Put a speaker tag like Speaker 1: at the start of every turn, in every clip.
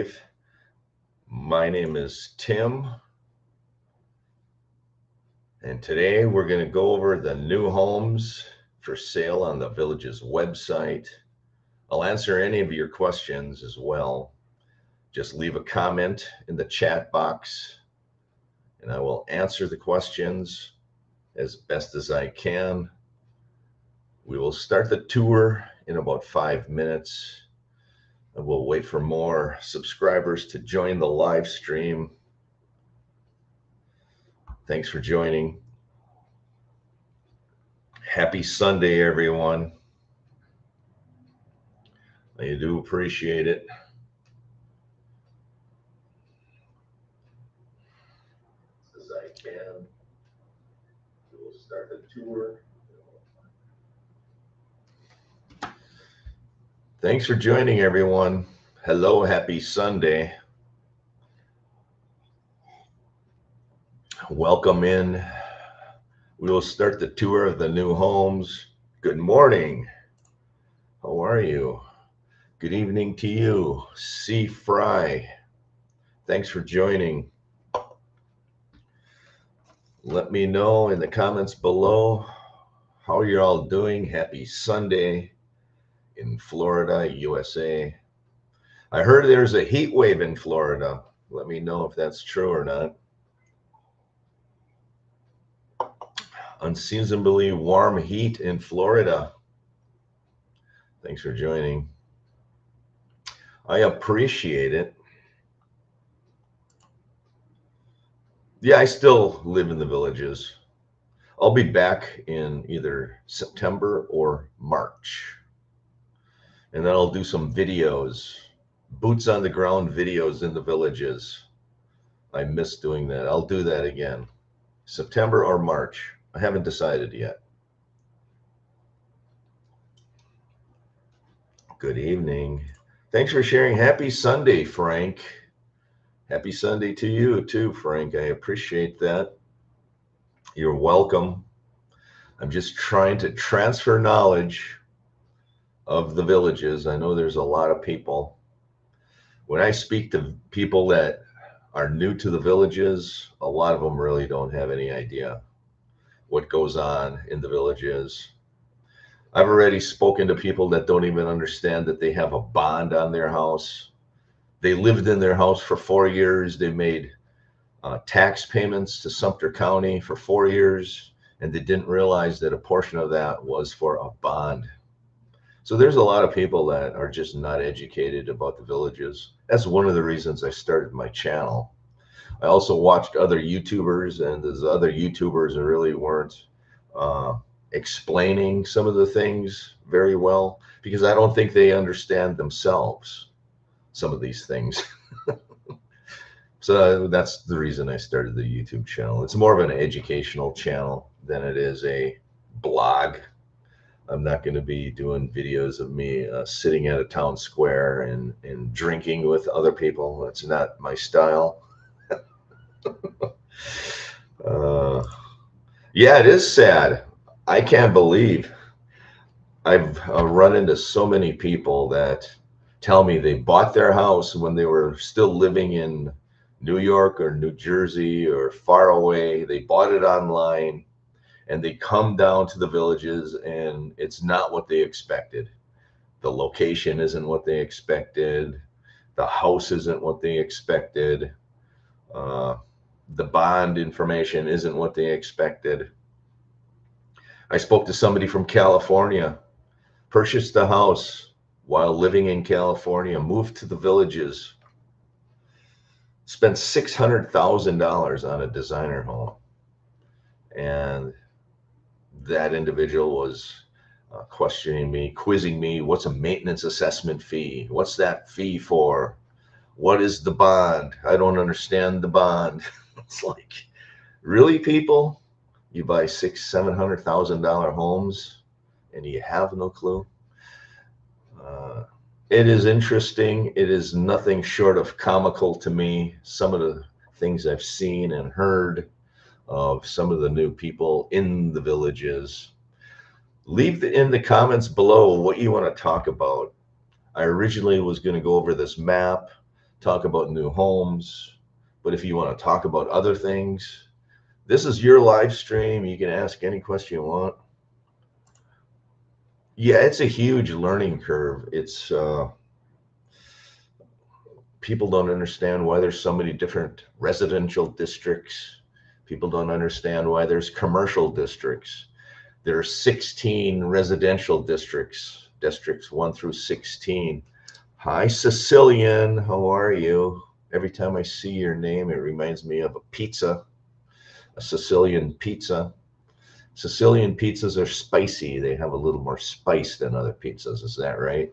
Speaker 1: safe. My name is Tim, and today we're going to go over the new homes for sale on the Village's website. I'll answer any of your questions as well. Just leave a comment in the chat box, and I will answer the questions as best as I can. We will start the tour in about 5 minutes. And we'll wait for more subscribers to join the live stream. Thanks for joining. Happy Sunday, everyone. I do appreciate it. As I can. We'll start the tour. Thanks for joining, everyone. Hello, happy Sunday. Welcome in. We will start the tour of the new homes. Good morning. How are you? Good evening to you, C. Fry. Thanks for joining. Let me know in the comments below how you're all doing. Happy Sunday in Florida, USA. I heard there's a heat wave in Florida. Let me know if that's true or not. Unseasonably warm heat in Florida. Thanks for joining. I appreciate it. Yeah, I still live in the Villages. I'll be back in either September or March. And then I'll do some videos, boots on the ground videos in the Villages. I miss doing that. I'll do that again. September or March. I haven't decided yet. Good evening. Thanks for sharing. Happy Sunday, Frank. Happy Sunday to you too, Frank. I appreciate that. You're welcome. I'm just trying to transfer knowledge of the Villages. I know there's a lot of people. When I speak to people that are new to the Villages, a lot of them really don't have any idea what goes on in the Villages. I've already spoken to people that don't even understand that they have a bond on their house. They lived in their house for 4 years. They made tax payments to Sumter County for 4 years, and they didn't realize that a portion of that was for a bond. So there's a lot of people that are just not educated about the Villages. That's one of the reasons I started my channel. I also watched other YouTubers, and those other YouTubers really weren't explaining some of the things very well, because I don't think they understand themselves some of these things. So that's the reason I started the YouTube channel. It's more of an educational channel than it is a blog. I'm not going to be doing videos of me sitting at a town square and drinking with other people. That's not my style. Yeah, it is sad. I can't believe I've run into so many people that tell me they bought their house when they were still living in New York or New Jersey or far away. They bought it online, and they come down to the Villages, and it's not what they expected. The location isn't what they expected. The house isn't what they expected. The bond information isn't what they expected. I spoke to somebody from California, purchased the house while living in California, moved to the Villages, spent $600,000 on a designer home. And that individual was questioning me, quizzing me. What's a maintenance assessment fee? What's that fee for? What is the bond? I don't understand the bond. It's like, really, people? You buy $600,000-$700,000 homes and you have no clue? It is interesting. It is nothing short of comical to me, some of the things I've seen and heard of some of the new people in the Villages. Leave in the comments below what you want to talk about. I originally was going to go over this map talk about new homes. But if you want to talk about other things, this is your live stream. You can ask any question you want. Yeah, it's a huge learning curve. It's people don't understand why there's so many different residential districts. People don't understand why there's commercial districts. There are 16 residential districts, districts 1 through 16. Hi, Sicilian. How are you? Every time I see your name, it reminds me of a pizza, a Sicilian pizza. Sicilian pizzas are spicy. They have a little more spice than other pizzas. Is that right?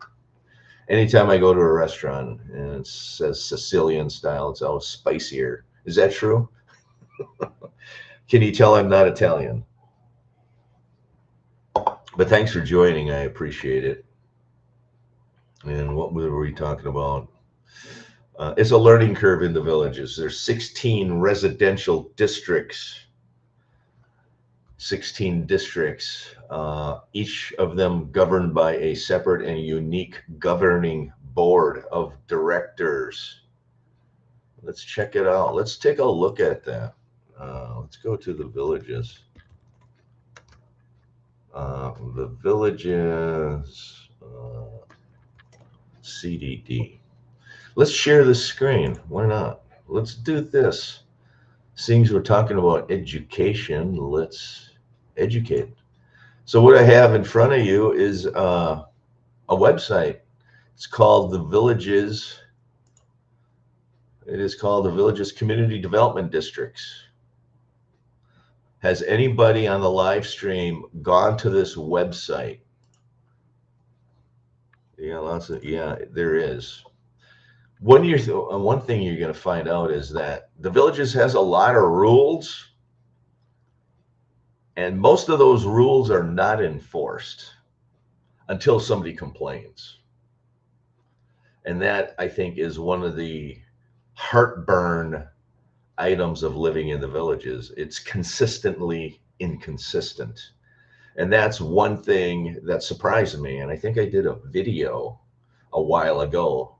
Speaker 1: Anytime I go to a restaurant and it says Sicilian style, it's always spicier. Is that true? Can you tell I'm not Italian? But thanks for joining. I appreciate it. And what were we talking about? It's a learning curve in the villages. There's 16 residential districts, 16 districts, each of them governed by a separate and unique governing board of directors. Let's check it out. Let's take a look at that. Let's go to the villages. The villages, CDD. Let's share the screen. Why not? Let's do this. Seeing we're talking about education, let's educate. So what I have in front of you is a website. It's called the Villages. It is called the Villages Community Development Districts. Has anybody on the live stream gone to this website? Yeah, lots of, yeah, there is. One thing you're going to find out is that the Villages has a lot of rules, and most of those rules are not enforced until somebody complains. And that, I think, is one of the heartburn items of living in the villages. It's consistently inconsistent. And that's one thing that surprised me. And I think I did a video a while ago,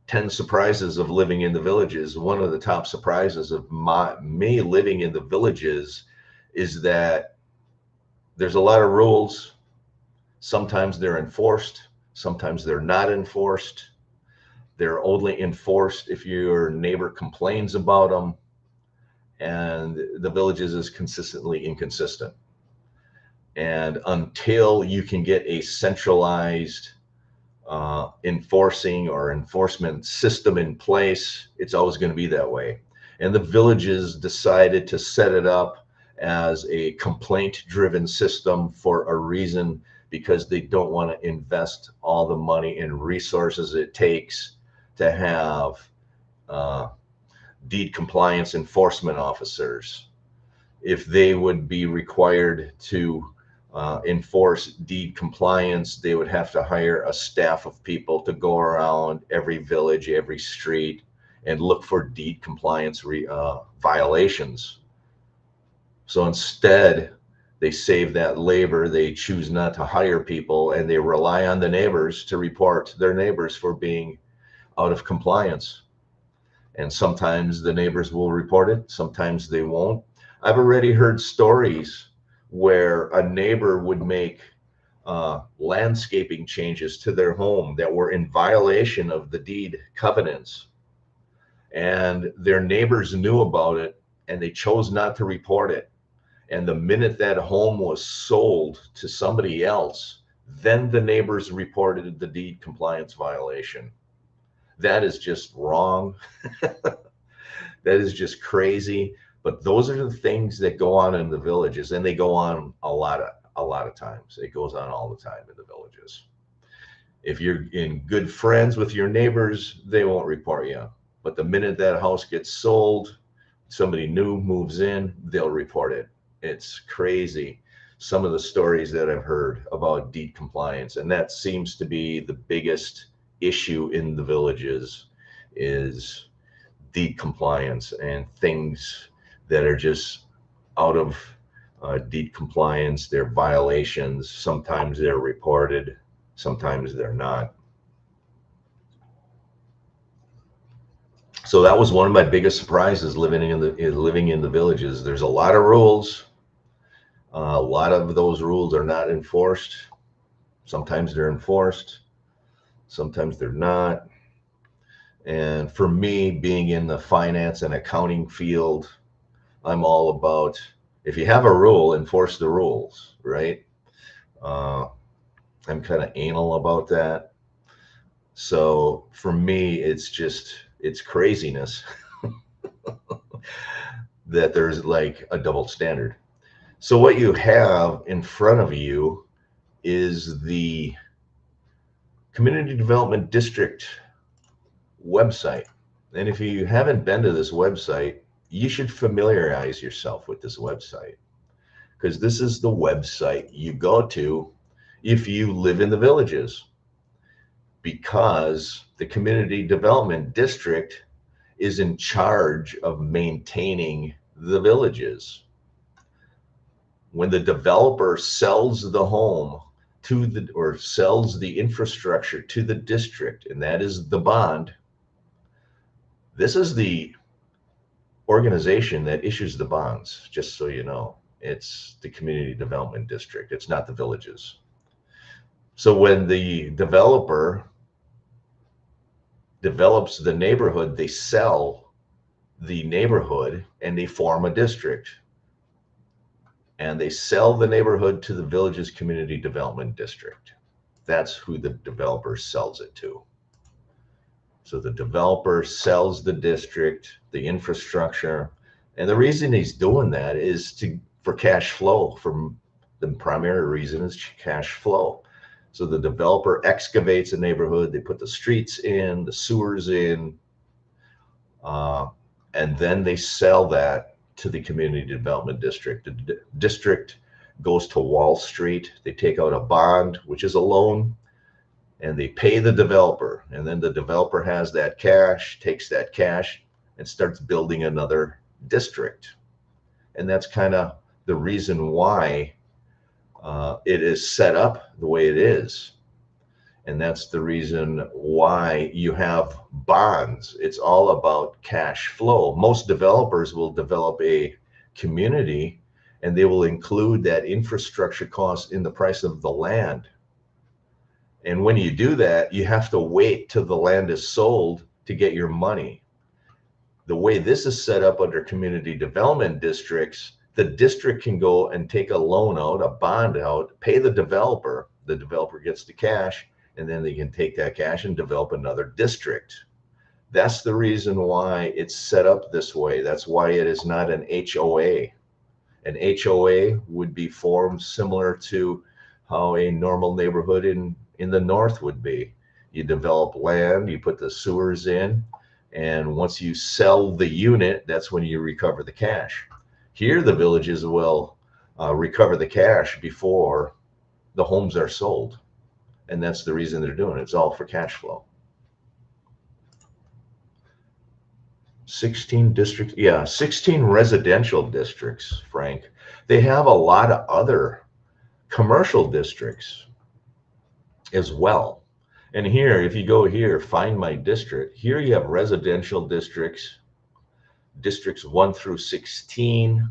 Speaker 1: 10 surprises of living in the villages. One of the top surprises of me living in the villages is that there's a lot of rules. Sometimes they're enforced, sometimes they're not enforced. They're only enforced if your neighbor complains about them. And the villages is consistently inconsistent. And until you can get a centralized enforcing or enforcement system in place, it's always going to be that way. And the villages decided to set it up as a complaint-driven system for a reason, because they don't want to invest all the money and resources it takes to have deed compliance enforcement officers. If they would be required to enforce deed compliance, they would have to hire a staff of people to go around every village, every street, and look for deed compliance violations. So instead, they save that labor. They choose not to hire people, and they rely on the neighbors to report their neighbors for being out of compliance. And sometimes the neighbors will report it, sometimes they won't. I've already heard stories where a neighbor would make landscaping changes to their home that were in violation of the deed covenants. And their neighbors knew about it, and they chose not to report it. And the minute that home was sold to somebody else, then the neighbors reported the deed compliance violation. That is just wrong. That is just crazy. But those are the things that go on in the villages, and they go on a lot of times. It goes on all the time in the villages. If you're in good friends with your neighbors, they won't report you. But the minute that house gets sold, somebody new moves in, they'll report it. It's crazy, some of the stories that I've heard about deed compliance. And that seems to be the biggest issue in the villages, is deed compliance and things that are just out of deed compliance. They're violations. Sometimes they're reported, sometimes they're not. So that was one of my biggest surprises living in the villages. There's a lot of rules. A lot of those rules are not enforced. Sometimes they're enforced, sometimes they're not. And for me, being in the finance and accounting field, I'm all about, if you have a rule, enforce the rules, right? Uh, I'm kind of anal about that. So for me, it's craziness that there's like a double standard. So what you have in front of you is the Community Development District website. And if you haven't been to this website, you should familiarize yourself with this website, because this is the website you go to if you live in the villages, because the Community Development District is in charge of maintaining the villages. When the developer sells the home or sells the infrastructure to the district, and that is the bond, this is the organization that issues the bonds, just so you know. It's the Community Development District. It's not the villages. So when the developer develops the neighborhood, they sell the neighborhood and they form a district. And they sell the neighborhood to the village's Community Development District. That's who the developer sells it to. So the developer sells the district, the infrastructure, and the reason he's doing that is for cash flow. The primary reason is cash flow. So the developer excavates a neighborhood, they put the streets in, the sewers in, and then they sell that to the Community Development District. The district goes to Wall Street, they take out a bond, which is a loan, and they pay the developer. And then the developer has that cash, takes that cash, and starts building another district. And that's kind of the reason why it is set up the way it is. And that's the reason why you have bonds. It's all about cash flow. Most developers will develop a community and they will include that infrastructure cost in the price of the land. And when you do that, you have to wait till the land is sold to get your money. The way this is set up under community development districts, the district can go and take a loan out, a bond out, pay the developer gets the cash, and then they can take that cash and develop another district. That's the reason why it's set up this way. That's why it is not an HOA. An HOA would be formed similar to how a normal neighborhood in the north would be. You develop land, you put the sewers in, and once you sell the unit, that's when you recover the cash. Here, the villages will recover the cash before the homes are sold. And that's the reason they're doing it. It's all for cash flow. 16 districts, yeah, 16 residential districts, Frank. They have a lot of other commercial districts as well. And here, if you go here, find my district, here you have residential districts, districts 1 through 16.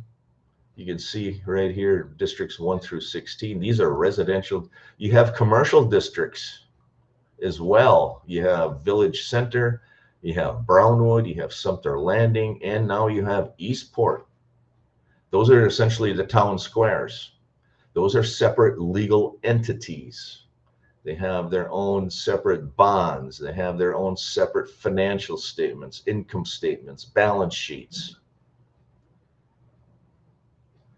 Speaker 1: You can see right here, districts 1 through 16. These are residential. You have commercial districts as well. You have Village Center, you have Brownwood, you have Sumter Landing, and now you have Eastport. Those are essentially the town squares. Those are separate legal entities. They have their own separate bonds. They have their own separate financial statements, income statements, balance sheets.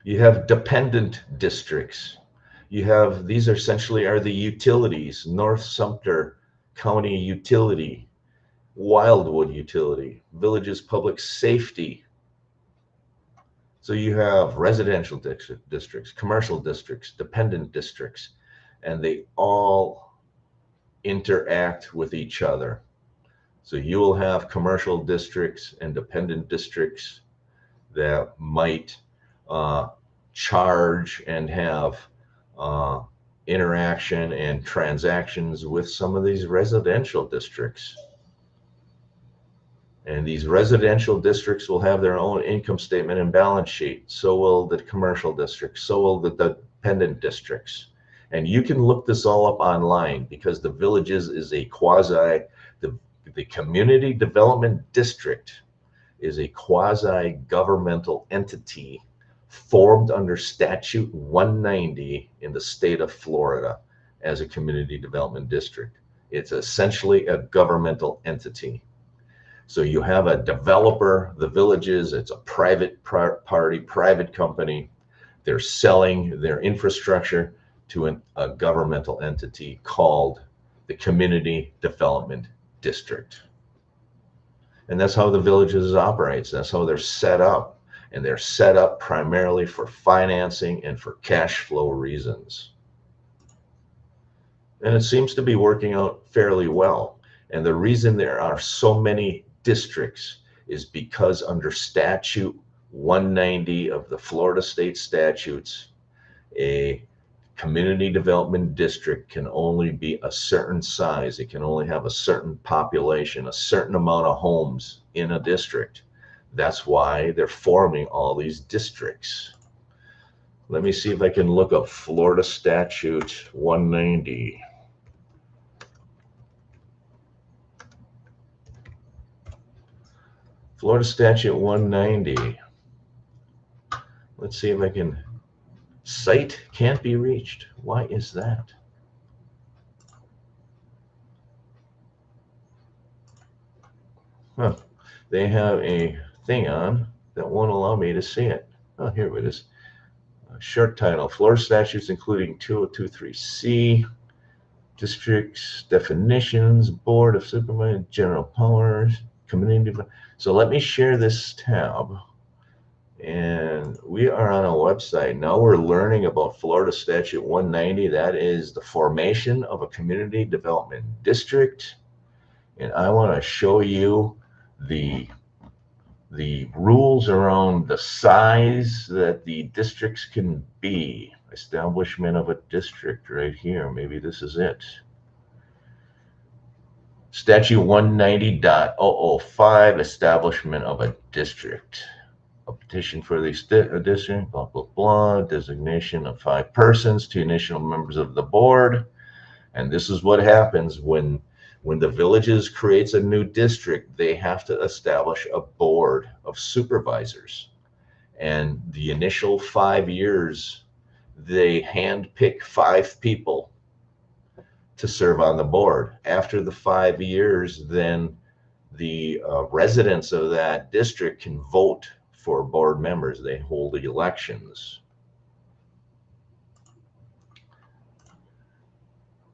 Speaker 1: You have dependent districts. You have, these essentially are the utilities: North Sumter County Utility, Wildwood Utility, Villages Public Safety. So you have residential districts, commercial districts, dependent districts, and they all interact with each other. So you will have commercial districts and dependent districts that might charge and have interaction and transactions with some of these residential districts. And these residential districts will have their own income statement and balance sheet. So will the commercial districts. So will the dependent districts. And you can look this all up online, because the villages is a quasi, the community development district is a quasi governmental entity formed under statute 190 in the state of Florida as a community development district. It's essentially a governmental entity. So you have a developer, the villages, it's a private party, private company. They're selling their infrastructure to a governmental entity called the Community Development District. And that's how the villages operates. That's how they're set up. And they're set up primarily for financing and for cash flow reasons. And it seems to be working out fairly well. And the reason there are so many districts is because under statute 190 of the Florida state statutes, a community development district can only be a certain size. It can only have a certain population, a certain amount of homes in a district. That's why they're forming all these districts. Let me see if I can look up Florida statute 190. Florida statute 190. Let's see if I can. Site can't be reached. Why is that? Huh. They have a thing on that won't allow me to see it. Oh, here it is. Short title, Florida statutes including 2023C, districts, definitions, board of supervisors, general powers, community. So let me share this tab. And we are on a website. Now we're learning about Florida statute 190. That is the formation of a community development district. And I want to show you the rules around the size that the districts can be. Establishment of a district right here. Maybe this is it. Statute 190.005, establishment of a district. A petition for the district, blah, blah, blah, designation of 5 persons to initial members of the board. And this is what happens when the villages creates a new district. They have to establish a board of supervisors. And the initial 5 years, they handpick 5 people to serve on the board. After the 5 years, then the residents of that district can vote for board members. They hold elections.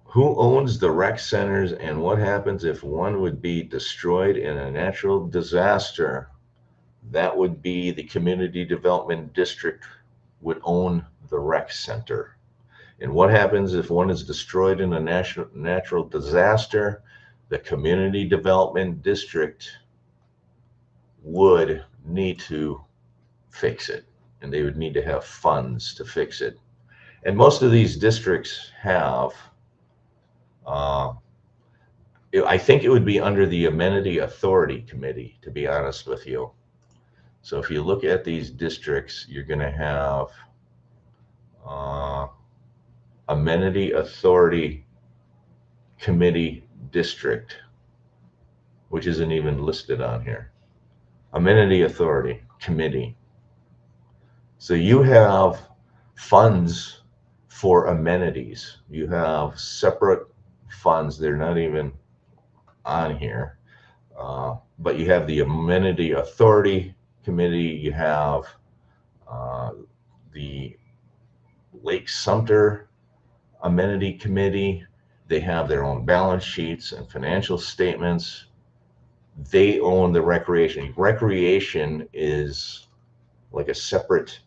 Speaker 1: Who owns the rec centers, and what happens if one would be destroyed in a natural disaster? That would be the community development district would own the rec center. And what happens if one is destroyed in a natural disaster? The community development district would need to fix it, and they would need to have funds to fix it. And most of these districts have, I think it would be under the Amenity Authority Committee, to be honest with you. So if you look at these districts, you're going to have Amenity Authority Committee District, which isn't even listed on here. Amenity Authority Committee. So you have funds for amenities. You have separate funds. They're not even on here. But you have the Amenity Authority Committee. You have the Lake Sumter Amenity Committee. They have their own balance sheets and financial statements. They own the recreation. Recreation is like a separate,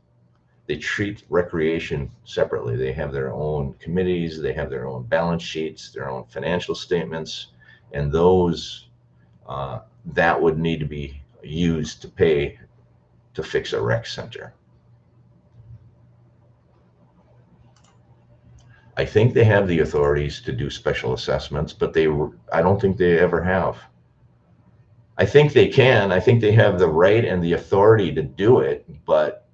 Speaker 1: they treat recreation separately. They have their own committees, they have their own balance sheets, their own financial statements, and those, that would need to be used to pay to fix a rec center. I think they have the authorities to do special assessments, but I don't think they ever have. I think they can. I think they have the right and the authority to do it, but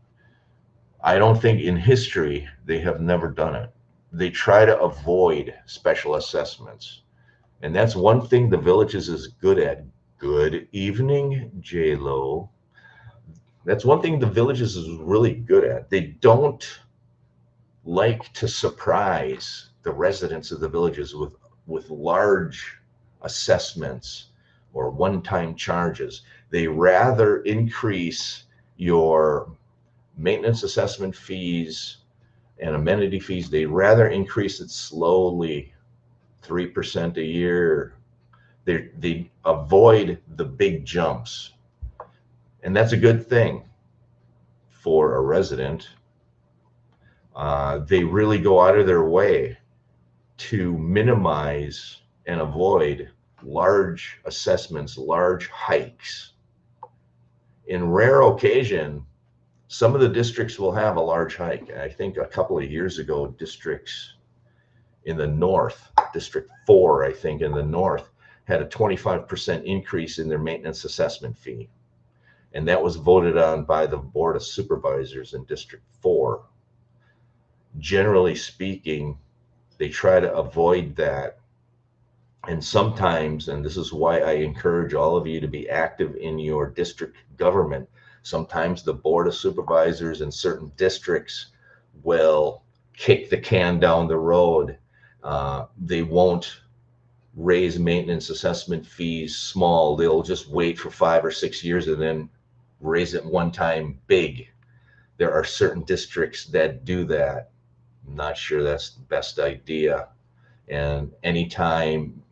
Speaker 1: I don't think in history they have never done it. They try to avoid special assessments. And that's one thing the Villages is good at. Good evening, J-Lo. That's one thing the Villages is really good at. They don't like to surprise the residents of the Villages with large assessments or one-time charges. They rather increase your maintenance assessment fees and amenity fees. They rather increase it slowly, 3% a year. They avoid the big jumps. And that's a good thing for a resident. They really go out of their way to minimize and avoid large assessments, large hikes. In rare occasion, some of the districts will have a large hike. I think a couple of years ago, districts in the north, District 4, I think, in the north, had a 25% increase in their maintenance assessment fee. And that was voted on by the Board of Supervisors in District 4. Generally speaking, they try to avoid that. And sometimes, and this is why I encourage all of you to be active in your district government, sometimes the Board of Supervisors in certain districts will kick the can down the road. They won't raise maintenance assessment fees small. They'll just wait for 5 or 6 years and then raise it one time big. There are certain districts that do that. I'm not sure that's the best idea. And anytime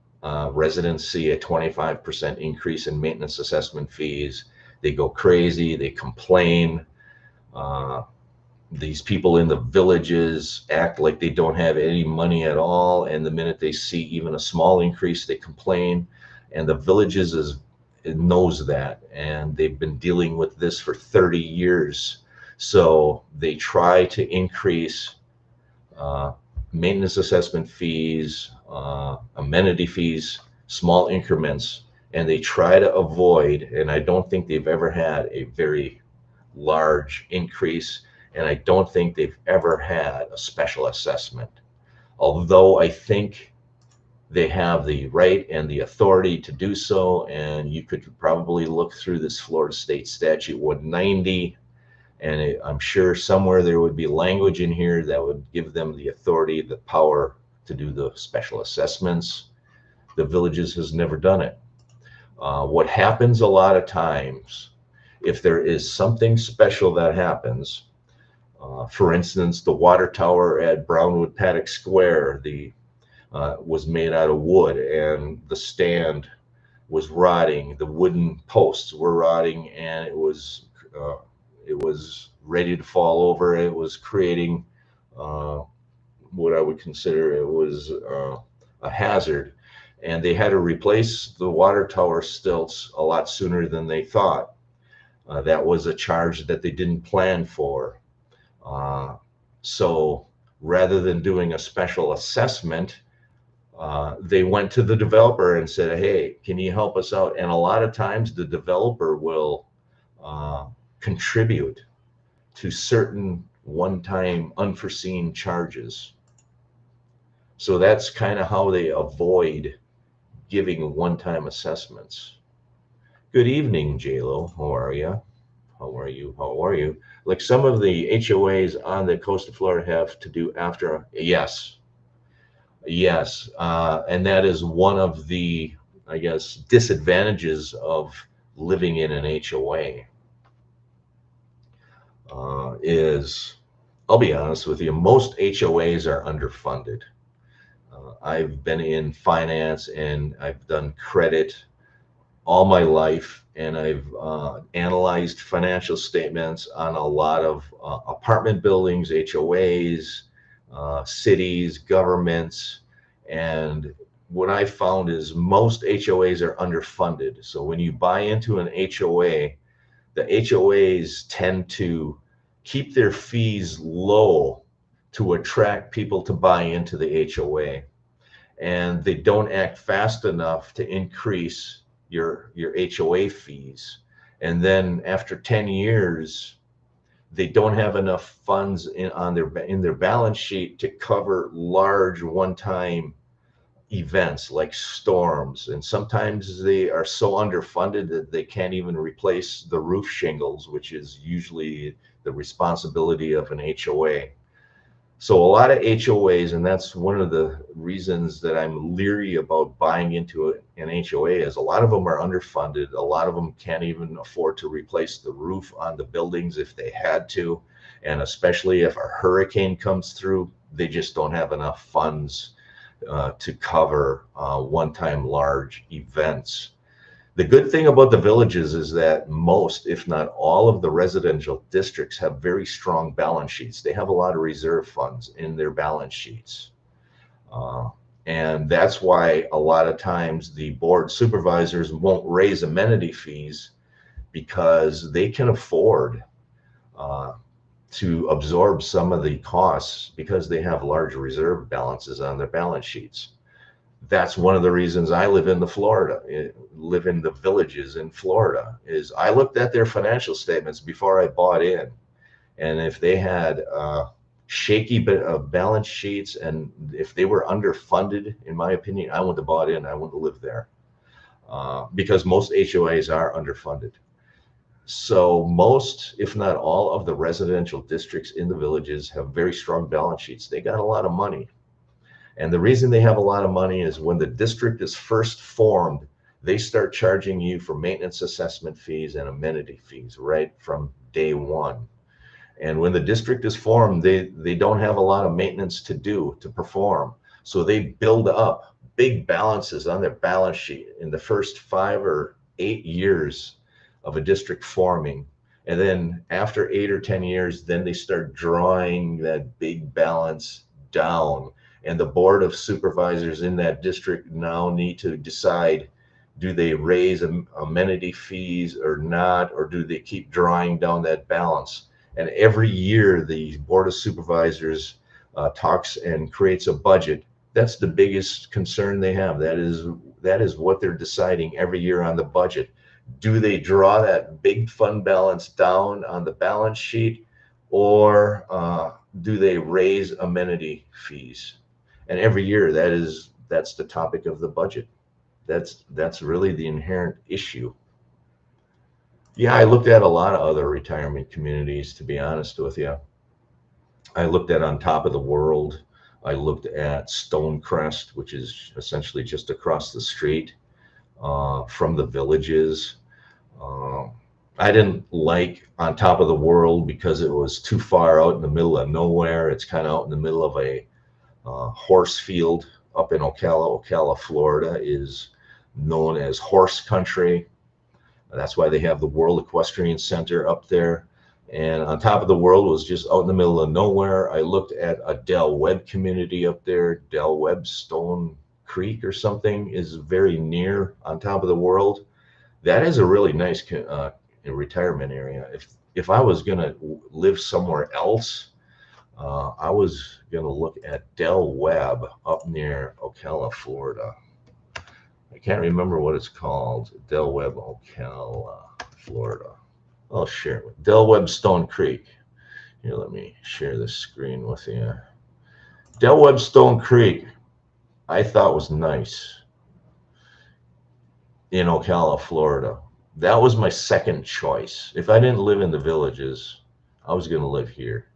Speaker 1: residents see a 25% increase in maintenance assessment fees, they go crazy, they complain. These people in the Villages act like they don't have any money at all, and the minute they see even a small increase, they complain. And the Villages knows that, and they've been dealing with this for 30 years. So they try to increase maintenance assessment fees, amenity fees, small increments, and they try to avoid, and I don't think they've ever had a very large increase, and I don't think they've ever had a special assessment. Although I think they have the right and the authority to do so, and you could probably look through this Florida State Statute 190, and I'm sure somewhere there would be language in here that would give them the authority, the power to do the special assessments. The Villages has never done it. What happens a lot of times, if there is something special that happens, for instance, the water tower at Brownwood Paddock Square, was made out of wood, and the stand was rotting. The wooden posts were rotting, and it was ready to fall over. It was creating what I would consider it was a hazard, and they had to replace the water tower stilts a lot sooner than they thought. That was a charge that they didn't plan for. So rather than doing a special assessment, they went to the developer and said, hey, can you help us out? And a lot of times the developer will contribute to certain one-time unforeseen charges. So that's kind of how they avoid giving one-time assessments. Good evening, J-Lo. How are you? How are you? How are you? Like some of the HOAs on the coast of Florida have to do after, yes. Yes, and that is one of the, I guess, disadvantages of living in an HOA. Is, I'll be honest with you, most HOAs are underfunded. I've been in finance and I've done credit all my life, and I've analyzed financial statements on a lot of apartment buildings, HOAs, cities, governments, and what I found is most HOAs are underfunded. So when you buy into an HOA, the HOAs tend to keep their fees low to attract people to buy into the HOA, and they don't act fast enough to increase your HOA fees. And then after 10 years, they don't have enough funds in their balance sheet to cover large one-time events like storms. And sometimes they are so underfunded that they can't even replace the roof shingles, which is usually the responsibility of an HOA. So a lot of HOAs, and that's one of the reasons that I'm leery about buying into an HOA, is a lot of them are underfunded. A lot of them can't even afford to replace the roof on the buildings if they had to. And especially if a hurricane comes through, they just don't have enough funds to cover one-time large events. The good thing about the villages is that most, if not all, of the residential districts have very strong balance sheets. They have a lot of reserve funds in their balance sheets. And that's why a lot of times the board supervisors won't raise amenity fees, because they can afford to absorb some of the costs because they have large reserve balances on their balance sheets. That's one of the reasons I live in the villages in Florida, is I looked at their financial statements before I bought in. And if they had shaky balance sheets, and if they were underfunded, in my opinion, I wouldn't have bought in. I wouldn't live there, because most HOAs are underfunded. So most, if not all, of the residential districts in the villages have very strong balance sheets. They got a lot of money. And the reason they have a lot of money is when the district is first formed, they start charging you for maintenance assessment fees and amenity fees right from day one. And when the district is formed, they don't have a lot of maintenance to perform. So they build up big balances on their balance sheet in the first 5 or 8 years of a district forming. And then after 8 or 10 years, then they start drawing that big balance down. And the board of supervisors in that district now need to decide, do they raise amenity fees or not, or do they keep drawing down that balance? And every year the board of supervisors talks and creates a budget. That's the biggest concern they have. That is what they're deciding every year on the budget. Do they draw that big fund balance down on the balance sheet, or do they raise amenity fees? And every year that's the topic of the budget. That's really the inherent issue. Yeah, I looked at a lot of other retirement communities, to be honest with you. I looked at On Top of the World. I looked at Stonecrest, which is essentially just across the street from the villages. I didn't like On Top of the World because it was too far out in the middle of nowhere. It's kind of out in the middle of a horse field up in Ocala. Ocala, Florida is known as horse country. That's why they have the World Equestrian Center up there. And On Top of the World was just out in the middle of nowhere. I looked at a Del Webb community up there. Del Webb Stone Creek or something is very near On Top of the World. That is a really nice retirement area. If I was going to live somewhere else, I was going to look at Del Webb up near Ocala, Florida. I can't remember what it's called. Del Webb, Ocala, Florida. I'll share it with Del Webb Stone Creek. Here, let me share this screen with you. Del Webb Stone Creek, I thought was nice in Ocala, Florida. That was my second choice. If I didn't live in the villages, I was going to live here.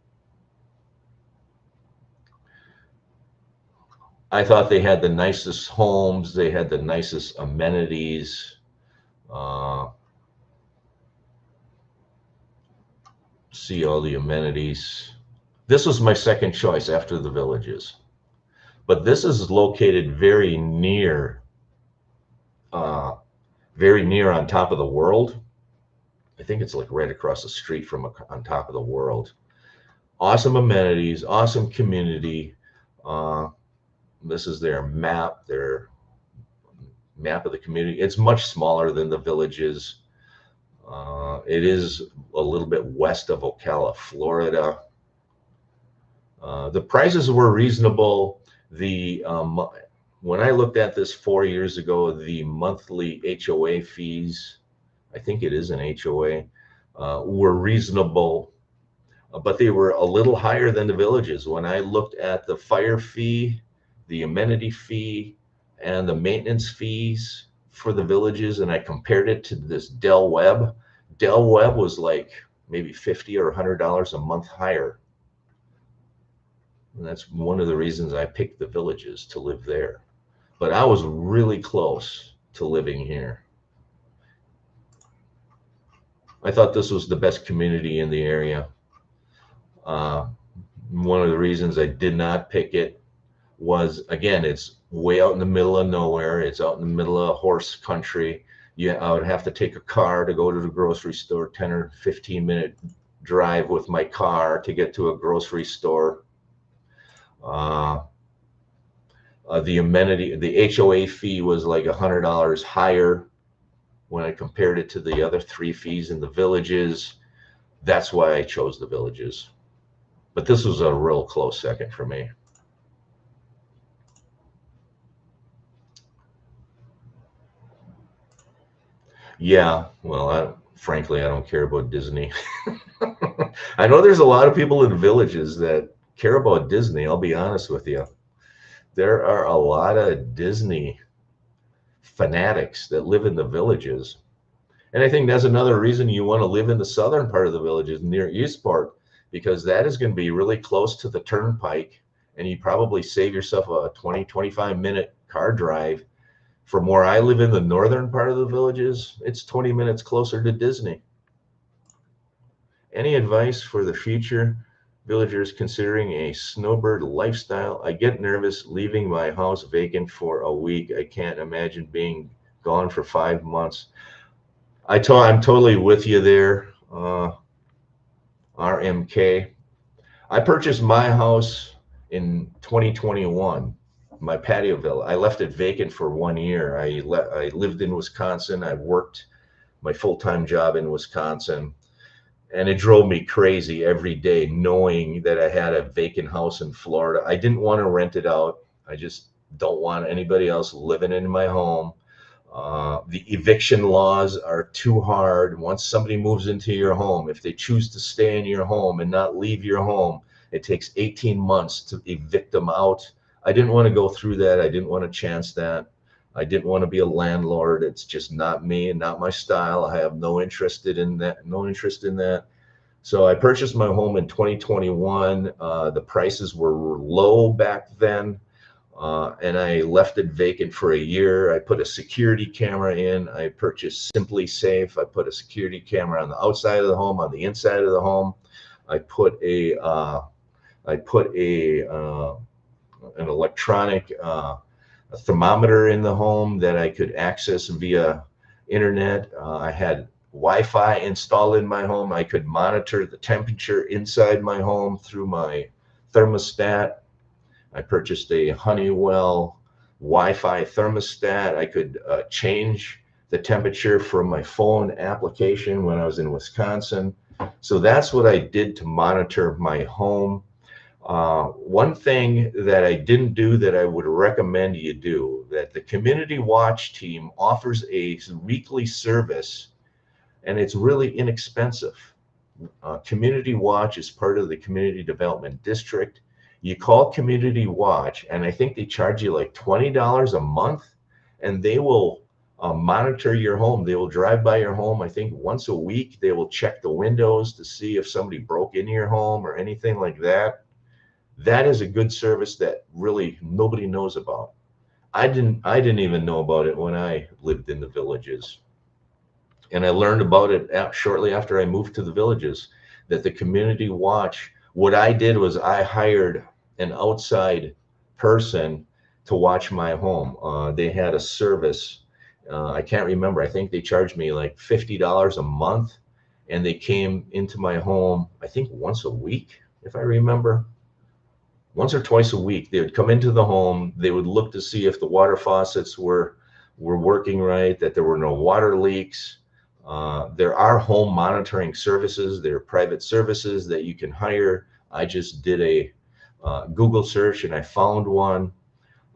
Speaker 1: I thought they had the nicest homes. They had the nicest amenities. See all the amenities. This was my second choice after the villages. But this is located very near On Top of the World. I think it's like right across the street from On Top of the World. Awesome amenities, awesome community. This is their map of the community. It's much smaller than the villages. It is a little bit west of Ocala, Florida. The prices were reasonable. The when I looked at this 4 years ago, the monthly HOA fees, I think it is an HOA, were reasonable, but they were a little higher than the villages. When I looked at the fire fee, the amenity fee, and the maintenance fees for the villages, and I compared it to this Del Webb, Del Webb was like maybe $50 or $100 a month higher. And that's one of the reasons I picked the villages to live there. But I was really close to living here. I thought this was the best community in the area. One of the reasons I did not pick it was, again, it's way out in the middle of nowhere. It's out in the middle of horse country. I would have to take a car to go to the grocery store, 10 or 15-minute drive with my car to get to a grocery store. The amenity, the HOA fee was like $100 higher when I compared it to the other three fees in the villages. That's why I chose the villages. But this was a real close second for me. Yeah, well, frankly, I don't care about Disney. I know there's a lot of people in villages that care about Disney. I'll be honest with you. There are a lot of Disney fanatics that live in the villages. And I think that's another reason you want to live in the southern part of the villages near Eastport, because that is going to be really close to the turnpike. And you probably save yourself a 20, 25-minute car drive. From where I live in the northern part of the villages, it's 20 minutes closer to Disney. Any advice for the future villagers considering a snowbird lifestyle? I get nervous leaving my house vacant for a week. I can't imagine being gone for 5 months. I'm totally with you there, RMK. I purchased my house in 2021, my patio villa. I left it vacant for 1 year. I lived in Wisconsin. I worked my full-time job in Wisconsin. And it drove me crazy every day knowing that I had a vacant house in Florida. I didn't want to rent it out. I just don't want anybody else living in my home. The eviction laws are too hard. Once somebody moves into your home, if they choose to stay in your home and not leave your home, it takes 18 months to evict them out. I didn't want to go through that. I didn't want to chance that. I didn't want to be a landlord. It's just not me and not my style. I have no interest in that. So I purchased my home in 2021. The prices were low back then, and I left it vacant for a year. I put a security camera in. I purchased Simply Safe. I put a security camera on the outside of the home, on the inside of the home. I put an electronic a thermometer in the home that I could access via internet. I had Wi-Fi installed in my home. I could monitor the temperature inside my home through my thermostat. I purchased a Honeywell Wi-Fi thermostat. I could change the temperature from my phone application when I was in Wisconsin. So that's what I did to monitor my home. One thing that I didn't do that I would recommend you do, that the Community Watch team offers a weekly service, and it's really inexpensive. Community Watch is part of the Community Development District. You call Community Watch, and I think they charge you like $20 a month, and they will monitor your home. They will drive by your home. I think once a week, they will check the windows to see if somebody broke into your home or anything like that. That is a good service that really nobody knows about. I didn't even know about it when I lived in the villages. And I learned about it shortly after I moved to the villages, that the Community Watch, what I did was I hired an outside person to watch my home. They had a service. I can't remember. I think they charged me like $50 a month, and they came into my home, I think once a week, if I remember. Once or twice a week, they would come into the home. They would look to see if the water faucets were working right, that there were no water leaks. There are home monitoring services. There are private services that you can hire. I just did a Google search and I found one.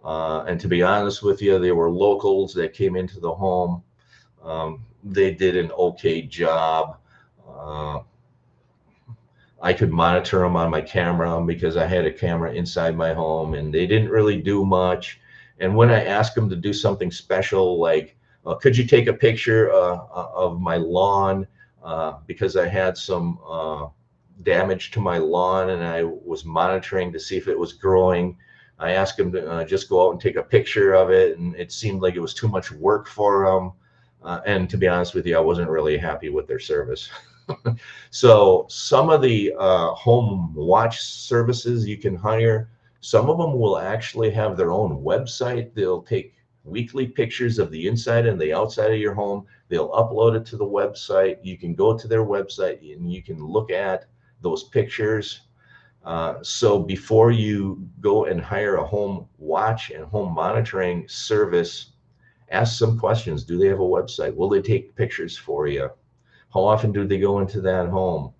Speaker 1: And to be honest with you, they were locals that came into the home. They did an okay job. Uh, I could monitor them on my camera because I had a camera inside my home, and they didn't really do much. And when I asked them to do something special, like, could you take a picture of my lawn because I had some damage to my lawn and I was monitoring to see if it was growing. I asked them to just go out and take a picture of it, and it seemed like it was too much work for them. And to be honest with you, I wasn't really happy with their service. So some of the home watch services you can hire, some of them will actually have their own website. They'll take weekly pictures of the inside and the outside of your home. They'll upload it to the website. You can go to their website and you can look at those pictures. So before you go and hire a home watch and home monitoring service, ask some questions. Do they have a website? Will they take pictures for you? How often do they go into that home?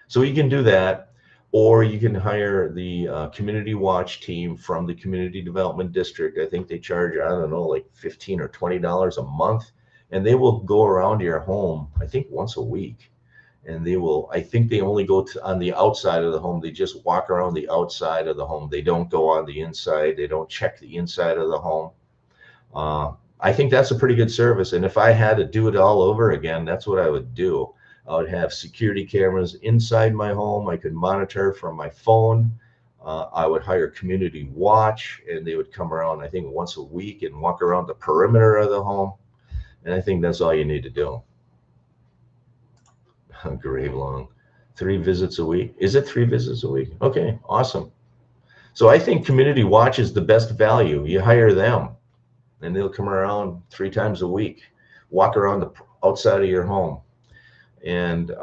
Speaker 1: So you can do that, or you can hire the community watch team from the community development district. I think they charge, I don't know, like $15 or $20 a month, and they will go around your home, I think once a week. And they will, I think they only go to, on the outside of the home. They just walk around the outside of the home. They don't go on the inside. They don't check the inside of the home. I think that's a pretty good service. And if I had to do it all over again, that's what I would do. I would have security cameras inside my home. I could monitor from my phone. I would hire community watch, and they would come around, I think, once a week and walk around the perimeter of the home. And I think that's all you need to do. Grave long. 3 visits a week. Is it 3 visits a week? Okay, awesome. So I think community watch is the best value. You hire them, and they'll come around 3 times a week, walk around the outside of your home, and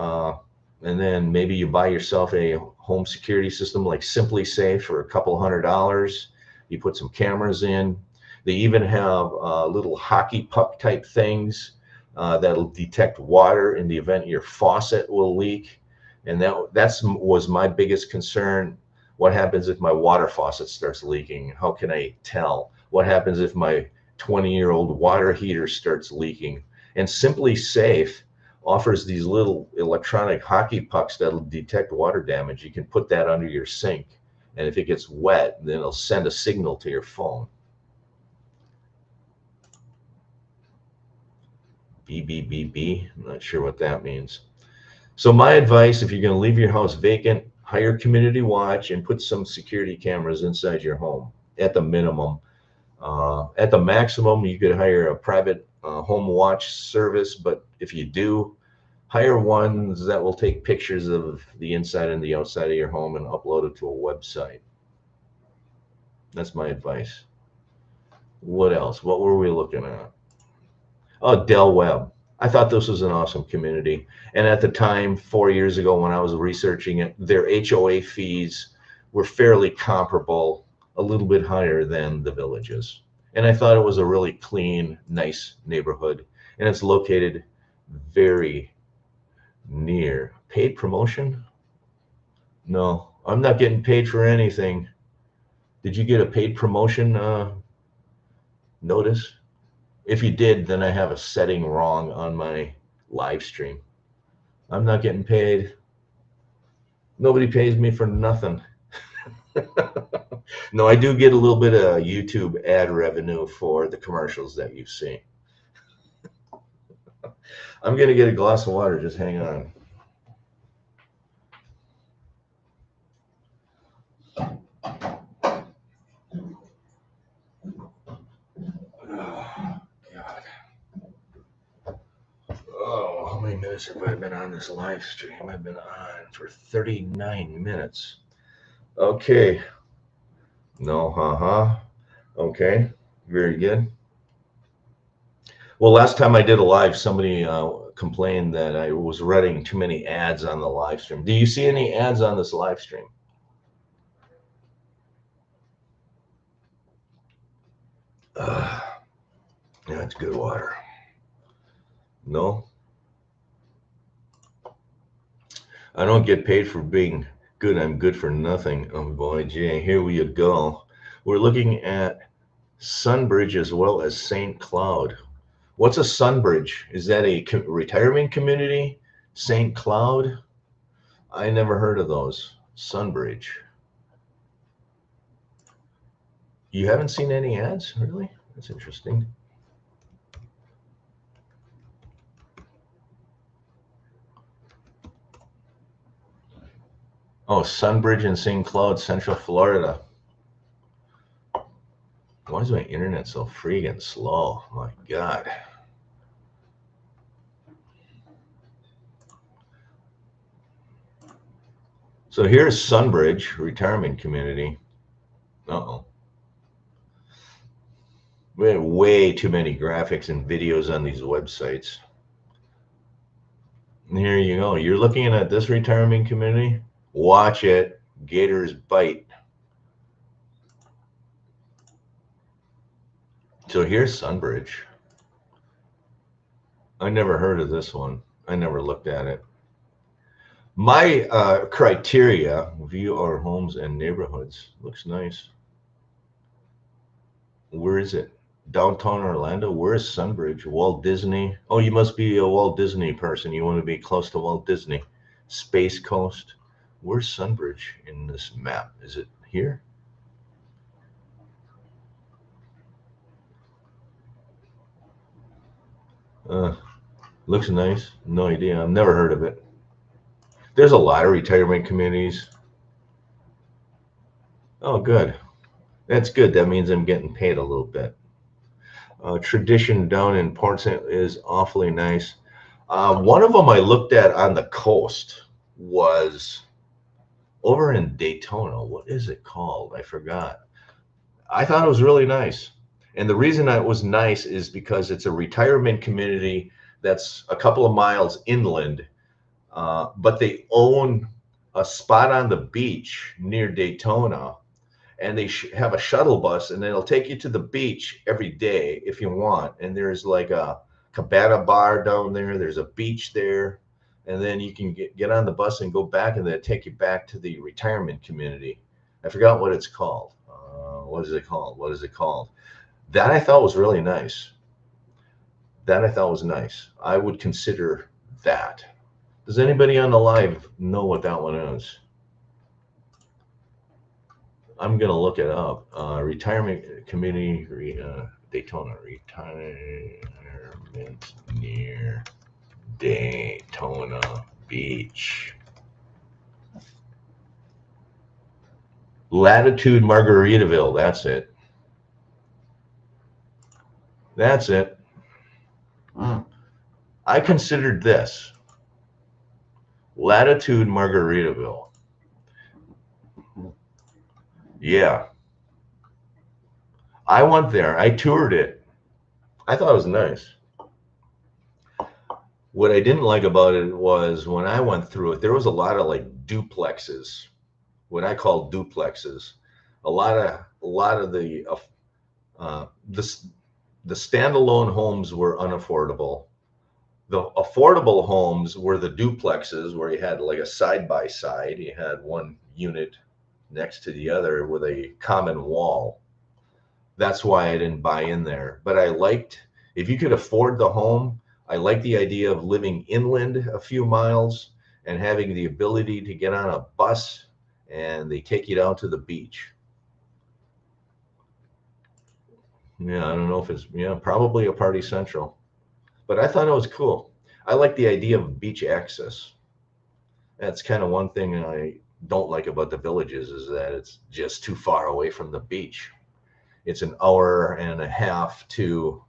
Speaker 1: then maybe you buy yourself a home security system like Simply Safe for a couple $100. You put some cameras in. They even have little hockey puck type things that'll detect water in the event your faucet will leak. And that was my biggest concern. What happens if my water faucet starts leaking? How can I tell? What happens if my 20-year-old water heater starts leaking? And Simply Safe offers these little electronic hockey pucks that'll detect water damage. You can put that under your sink, and if it gets wet, then it'll send a signal to your phone. BBBB, I'm not sure what that means. So my advice, if you're going to leave your house vacant, hire community watch and put some security cameras inside your home at the minimum. At the maximum, you could hire a private home watch service, but if you do, hire ones that will take pictures of the inside and the outside of your home and upload it to a website. That's my advice. What else? What were we looking at? Oh, Del Webb. I thought this was an awesome community. And at the time, 4 years ago, when I was researching it, their HOA fees were fairly comparable, a little bit higher than the Villages. And I thought it was a really clean, nice neighborhood. And it's located very near. Paid promotion? No, I'm not getting paid for anything. Did you get a paid promotion notice? If you did, then I have a setting wrong on my live stream. I'm not getting paid. Nobody pays me for nothing. No, I do get a little bit of YouTube ad revenue for the commercials that you see. I'm going to get a glass of water. Just hang on. Oh, how many minutes have I been on this live stream? I've been on for 39 minutes. Okay. No, okay. Very good. Well, last time I did a live, somebody complained that I was running too many ads on the live stream. Do you see any ads on this live stream? Yeah, it's good water. No? I don't get paid for being good. I'm good for nothing. Oh boy, Jay, here we go. We're looking at Sunbridge as well as St. Cloud. What's a Sunbridge? Is that a retirement community? St. Cloud? I never heard of those. Sunbridge. You haven't seen any ads, really? That's interesting. Oh, Sunbridge in St. Cloud, Central Florida. Why is my internet so freaking slow? My God. So here's Sunbridge Retirement Community. Uh-oh. We have way too many graphics and videos on these websites. And here you go. You're looking at this retirement community. Watch it. Gators bite. So here's Sunbridge. I never heard of this one. I never looked at it. My criteria, view our homes and neighborhoods. Looks nice. Where is it? Downtown Orlando? Where's Sunbridge? Walt Disney? Oh, you must be a Walt Disney person. You want to be close to Walt Disney. Space Coast? Where's Sunbridge in this map? Is it here? Looks nice. No idea. I've never heard of it. There's a lot of retirement communities. Oh, good. That's good. That means I'm getting paid a little bit. Tradition down in Port St. is awfully nice. One of them I looked at on the coast was over in Daytona. What is it called? I forgot. I thought it was really nice. And the reason it was nice is because it's a retirement community that's a couple of miles inland, but they own a spot on the beach near Daytona, and they have a shuttle bus, and it'll take you to the beach every day if you want. And there's like a cabana bar down there. There's a beach there, and then you can get on the bus and go back, and then take you back to the retirement community. I forgot what it's called. What is it called? What is it called? That I thought was really nice. That I thought was nice. I would consider that. Does anybody on the live know what that one is? I'm going to look it up. Retirement community, Daytona. Retirement near Daytona Beach. Latitude Margaritaville. That's it. That's it. I considered this. Latitude Margaritaville. Yeah. I went there. I toured it. I thought it was nice. What I didn't like about it was when I went through it, there was a lot of like duplexes, what I call duplexes. A lot of the standalone homes were unaffordable. The affordable homes were the duplexes where you had like a side by side. You had one unit next to the other with a common wall. That's why I didn't buy in there. But I liked, if you could afford the home, I like the idea of living inland a few miles and having the ability to get on a bus and they take you down to the beach. Yeah, I don't know if it's, probably a Party Central. But I thought it was cool. I like the idea of beach access. That's kind of one thing I don't like about the villages is that it's just too far away from the beach. It's an hour and a half to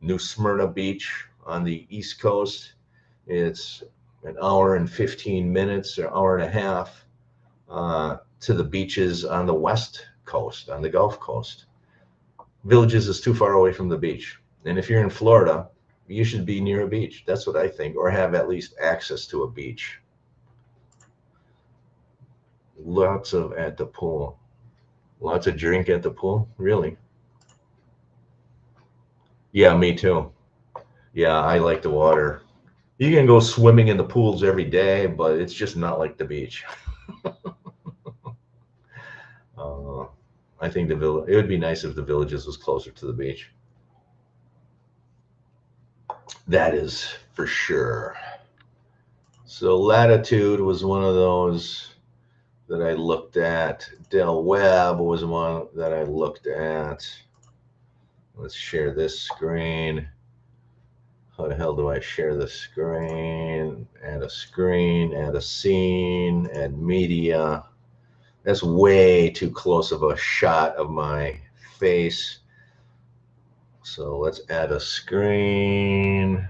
Speaker 1: New Smyrna Beach on the East Coast. It's an hour and 15 minutes or hour and a half to the beaches on the West Coast, on the Gulf Coast. Villages is too far away from the beach. And if you're in Florida, you should be near a beach. That's what I think, or have at least access to a beach. Lots of at the pool. Lots of drink at the pool? Really? Yeah, me too. Yeah, I like the water. You can go swimming in the pools every day, but it's just not like the beach. I think it would be nice if the Villages was closer to the beach. That is for sure. So Latitude was one of those that I looked at. Del Webb was one that I looked at. Let's share this screen. How the hell do I share the screen? Add a screen, add a scene, add media. That's way too close of a shot of my face. So let's add a screen.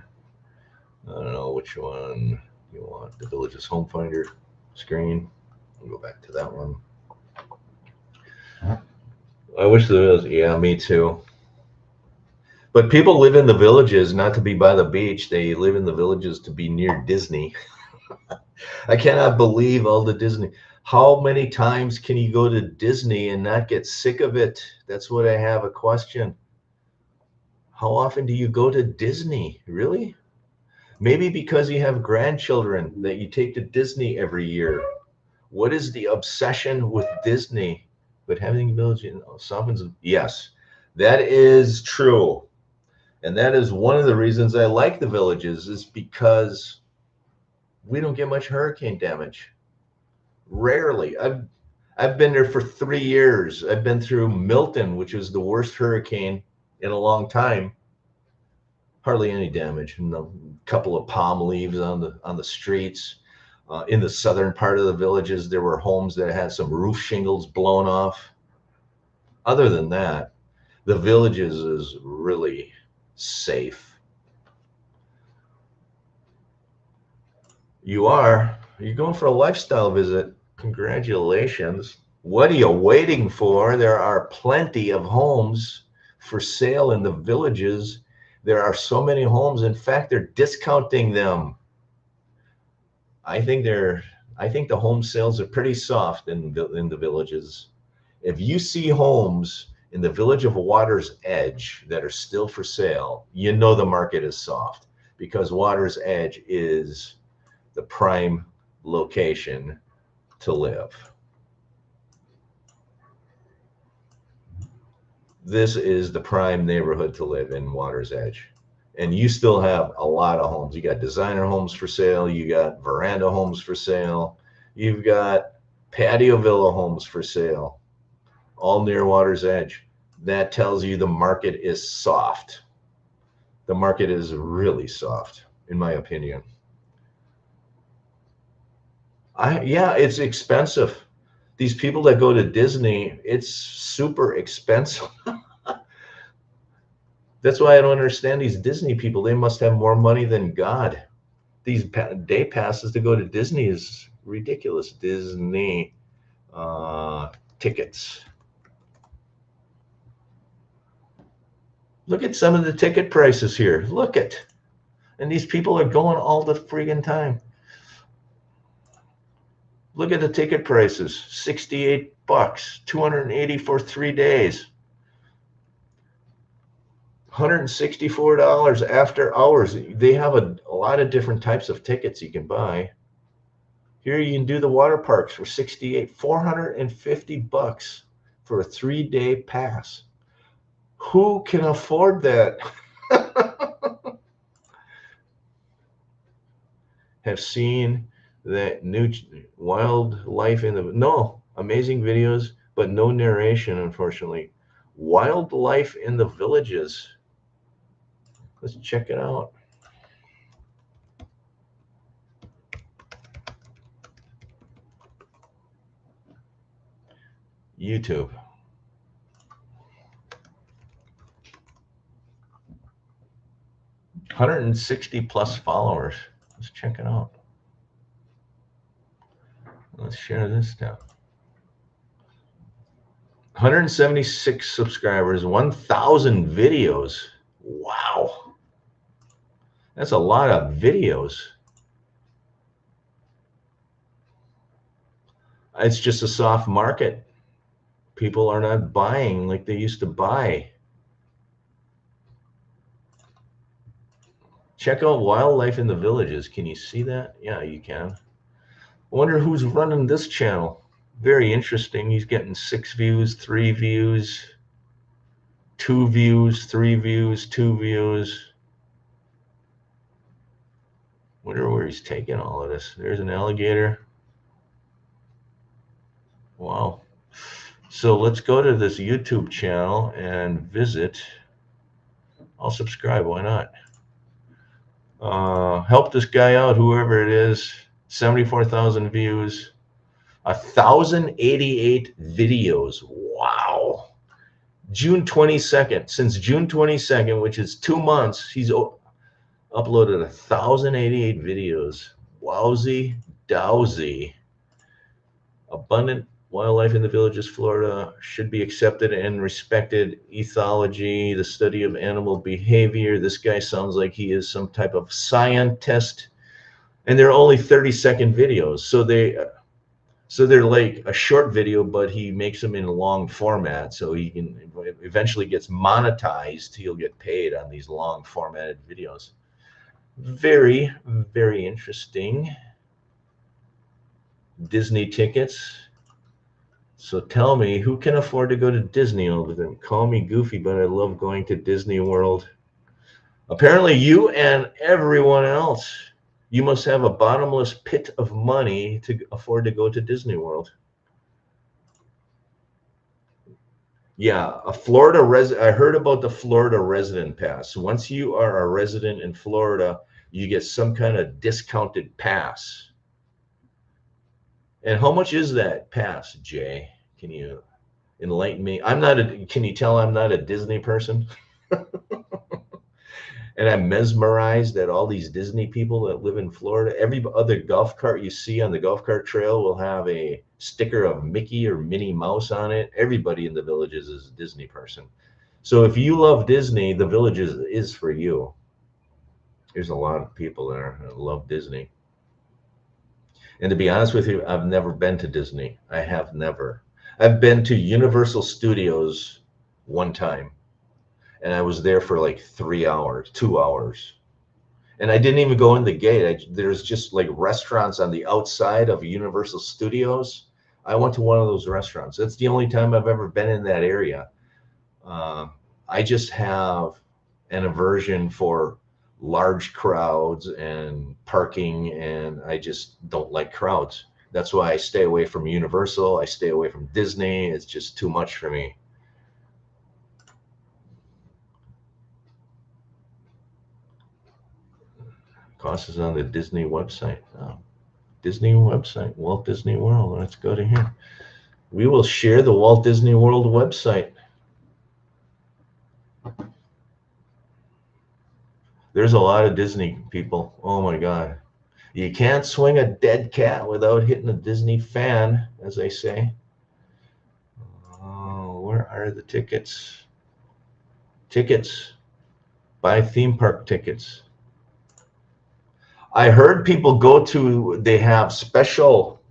Speaker 1: I don't know which one you want. The Villages Home Finder screen. We'll go back to that one. I wish there was, yeah, me too. But people live in the Villages not to be by the beach. They live in the Villages to be near Disney. I cannot believe all the Disney. How many times can you go to Disney and not get sick of it? That's what I have a question. How often do you go to Disney? Really? Maybe because you have grandchildren that you take to Disney every year. What is the obsession with Disney? But having Village, softens. Yes, that is true. And that is one of the reasons I like the Villages, is because we don't get much hurricane damage. Rarely. I've been there for 3 years. I've been through Milton, which was the worst hurricane in a long time. Hardly any damage. A couple of palm leaves on the streets. In the southern part of the Villages, there were homes that had some roof shingles blown off. Other than that, the Villages is really safe. You're going for a lifestyle visit. Congratulations. What are you waiting for? There are plenty of homes for sale in the Villages. There are so many homes. In fact, they're discounting them. I think the home sales are pretty soft in the Villages. If you see homes in the Village of Water's Edge that are still for sale, you know the market is soft, because Water's Edge is the prime location to live. This is the prime neighborhood to live in, Water's Edge. And you still have a lot of homes. You got designer homes for sale. You got veranda homes for sale. You've got patio villa homes for sale, all near Water's Edge. That tells you the market is soft. The market is really soft, in my opinion. Yeah, it's expensive. These people that go to Disney, it's super expensive. That's why I don't understand these Disney people. They must have more money than God. These day passes to go to Disney is ridiculous. Disney tickets. Look at some of the ticket prices here. Look at, and these people are going all the friggin' time. Look at the ticket prices. $68, $280 for 3 days. $164 after hours. They have a lot of different types of tickets you can buy. Here you can do the water parks for $68, $450 for a 3-day pass. Who can afford that? Have seen that new wildlife in the amazing videos, but no narration, unfortunately. Wildlife in the Villages. Let's check it out. YouTube. +160 followers. Let's check it out. Let's share this now. 176 subscribers, 1,000 videos. Wow. That's a lot of videos. It's just a soft market. People are not buying like they used to buy. Check out Wildlife in the Villages. Can you see that? Yeah, you can. I wonder who's running this channel. Very interesting. He's getting 6 views, 3 views, 2 views, 3 views, 2 views. Wonder where he's taking all of this. There's an alligator. Wow. So let's go to this YouTube channel and visit. I'll subscribe. Why not? Help this guy out, whoever it is. 74,000 views. 1,088 videos. Wow. June 22nd. Since June 22nd, which is 2 months, he's uploaded 1,088 videos. Wowzy dowsy. Abundant wildlife in the villages, Florida, should be accepted and respected. Ethology, the study of animal behavior. This guy sounds like he is some type of scientist. And they're only 30-second videos. So they're like a short video, but he makes them in a long format. So he can eventually gets monetized. He'll get paid on these long formatted videos. Very, very interesting. Disney tickets. So tell me, who can afford to go to Disney over there? Call me goofy, but I love going to Disney World. Apparently you and everyone else, you must have a bottomless pit of money to afford to go to Disney World. Yeah, a Florida I heard about the Florida resident pass. Once you are a resident in Florida, you get some kind of discounted pass. And how much is that pass, Jay? Can you enlighten me? Can you tell I'm not a Disney person? And I'm mesmerized that all these Disney people that live in Florida, every other golf cart you see on the golf cart trail will have a sticker of Mickey or Minnie Mouse on it. Everybody in the Villages is a Disney person. So if you love Disney, the Villages is for you. There's a lot of people there that love Disney. And to be honest with you, I've never been to Disney. I have never. I've been to Universal Studios one time. And I was there for like 3 hours, 2 hours. And I didn't even go in the gate. There's just like restaurants on the outside of Universal Studios. I went to one of those restaurants. That's the only time I've ever been in that area. I just have an aversion for large crowds and parking, and I just don't like crowds. That's why I stay away from Universal. I stay away from Disney. It's just too much for me. Cost is on the Disney website. Disney website, Walt Disney World. Let's go to here. We will share the Walt Disney World website. There's a lot of Disney people. Oh my God. You can't swing a dead cat without hitting a Disney fan, as they say. Oh, where are the tickets? Tickets. Buy theme park tickets. I heard people they have special,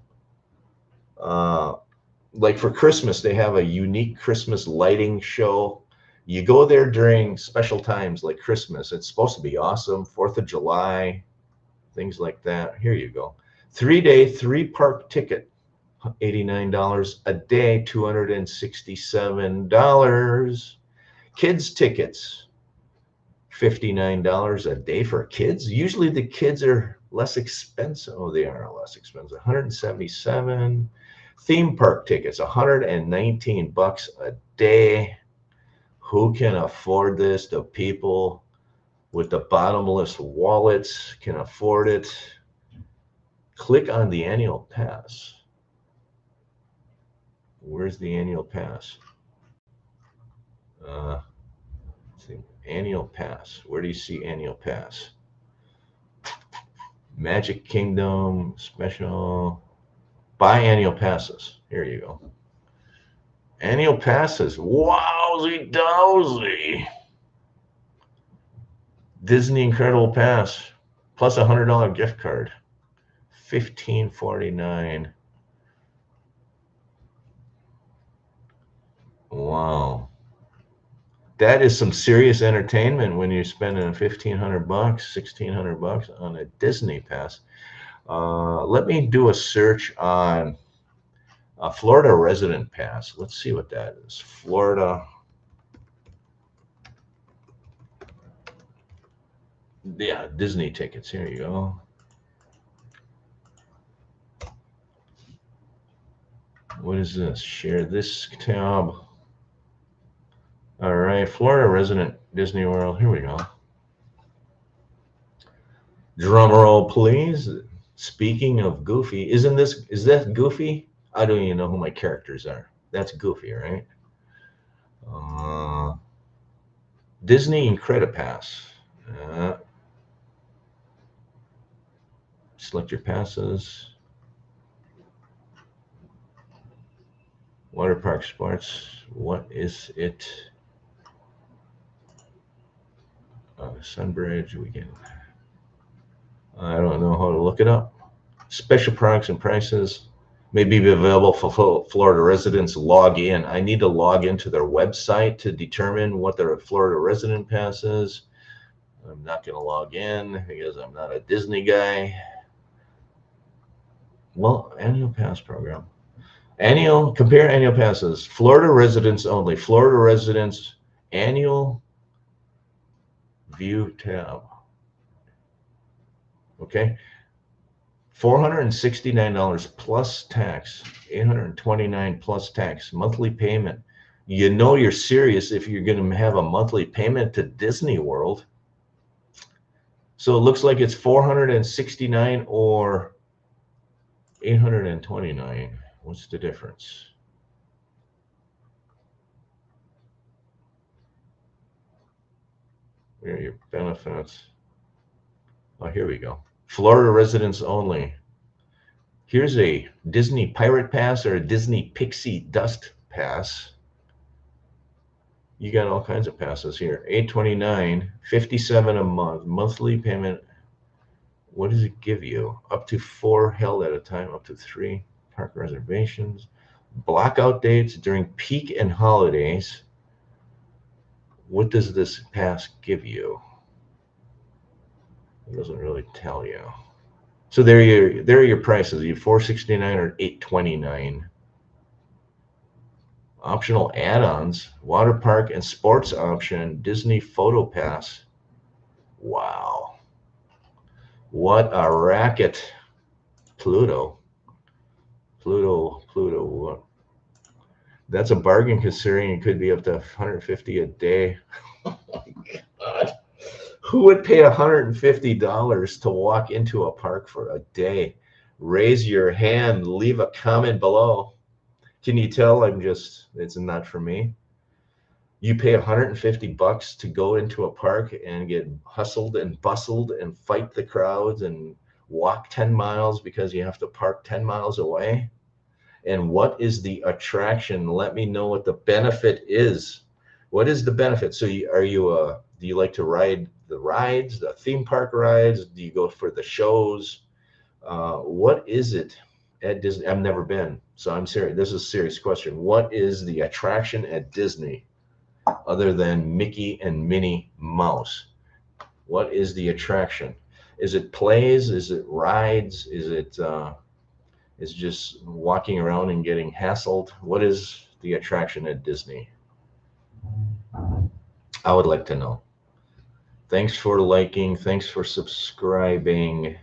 Speaker 1: like for Christmas, they have a unique Christmas lighting show. You go there during special times like Christmas. It's supposed to be awesome. 4th of July, things like that. Here you go. 3-day, 3-park ticket, $89 a day, $267. Kids tickets, $59 a day for kids. Usually the kids are less expensive. Oh, they are less expensive. $177. Theme park tickets, $119 a day. Who can afford this? The people with the bottomless wallets can afford it. Click on the annual pass. Where's the annual pass? Let's see. Annual pass. Where do you see annual pass? Magic Kingdom special. Buy annual passes. Here you go. Annual passes. Wowzy dowsy. Disney Incredible Pass plus $100 gift card. $15.49. Wow. That is some serious entertainment when you're spending $1,500, $1,600 on a Disney pass. Let me do a search on Florida resident pass. Let's see what that is. Florida. Yeah, Disney tickets. Here you go. What is this? Share this tab. All right, Florida resident Disney World. Here we go. Drum roll, please. Speaking of Goofy, is that Goofy? I don't even know who my characters are. That's Goofy, right? Disney and Credit Pass. Select your passes. Water park sports. What is it? Sunbridge. We can. I don't know how to look it up. Special products and prices may be available for Florida residents. Log in. I need to log into their website to determine what their Florida resident pass is. I'm not going to log in because I'm not a Disney guy. Well, annual pass program. Compare annual passes. Florida residents only. Florida residents annual view tab. Okay. $469 plus tax, $829 plus tax, monthly payment. You know you're serious if you're going to have a monthly payment to Disney World. So it looks like it's $469 or $829. What's the difference? Where are your benefits? Oh, here we go. Florida residents only. Here's a Disney Pirate Pass or a Disney Pixie Dust Pass. You got all kinds of passes here. $829, $57 a month, monthly payment. What does it give you? Up to 4 held at a time, up to 3 park reservations. Blackout dates during peak and holidays. What does this pass give you? It doesn't really tell you. So there are your prices. You $469 or $829. Optional add-ons, water park and sports option, Disney Photo Pass. Wow. What a racket. Pluto. That's a bargain considering it could be up to $150 a day. Oh my God. Who would pay $150 to walk into a park for a day? Raise your hand, leave a comment below. Can you tell it's not for me? You pay $150 to go into a park and get hustled and bustled and fight the crowds and walk 10 miles because you have to park 10 miles away? And what is the attraction? Let me know what the benefit is. What is the benefit? So do you like to ride the rides, the theme park rides? Do you go for the shows? What is it at Disney? I've never been, so I'm serious. This is a serious question. What is the attraction at Disney other than Mickey and Minnie Mouse? What is the attraction? Is it plays? Is it rides? Is it just walking around and getting hassled? What is the attraction at Disney? I would like to know. Thanks for liking. Thanks for subscribing.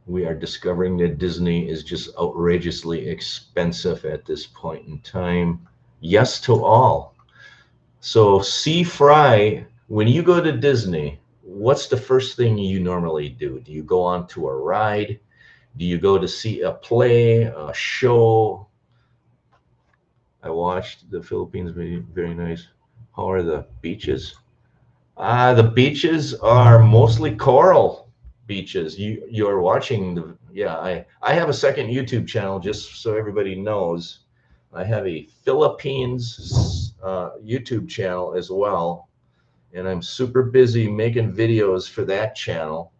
Speaker 1: We are discovering that Disney is just outrageously expensive at this point in time. Yes to all. So C. Fry, when you go to Disney, what's the first thing you normally do? Do you go on to a ride? Do you go to see a play, a show? I watched the Philippines, very nice. How are the beaches? The beaches are mostly coral beaches. You're watching I have a second YouTube channel, just so everybody knows. I have a Philippines YouTube channel as well, and I'm super busy making videos for that channel.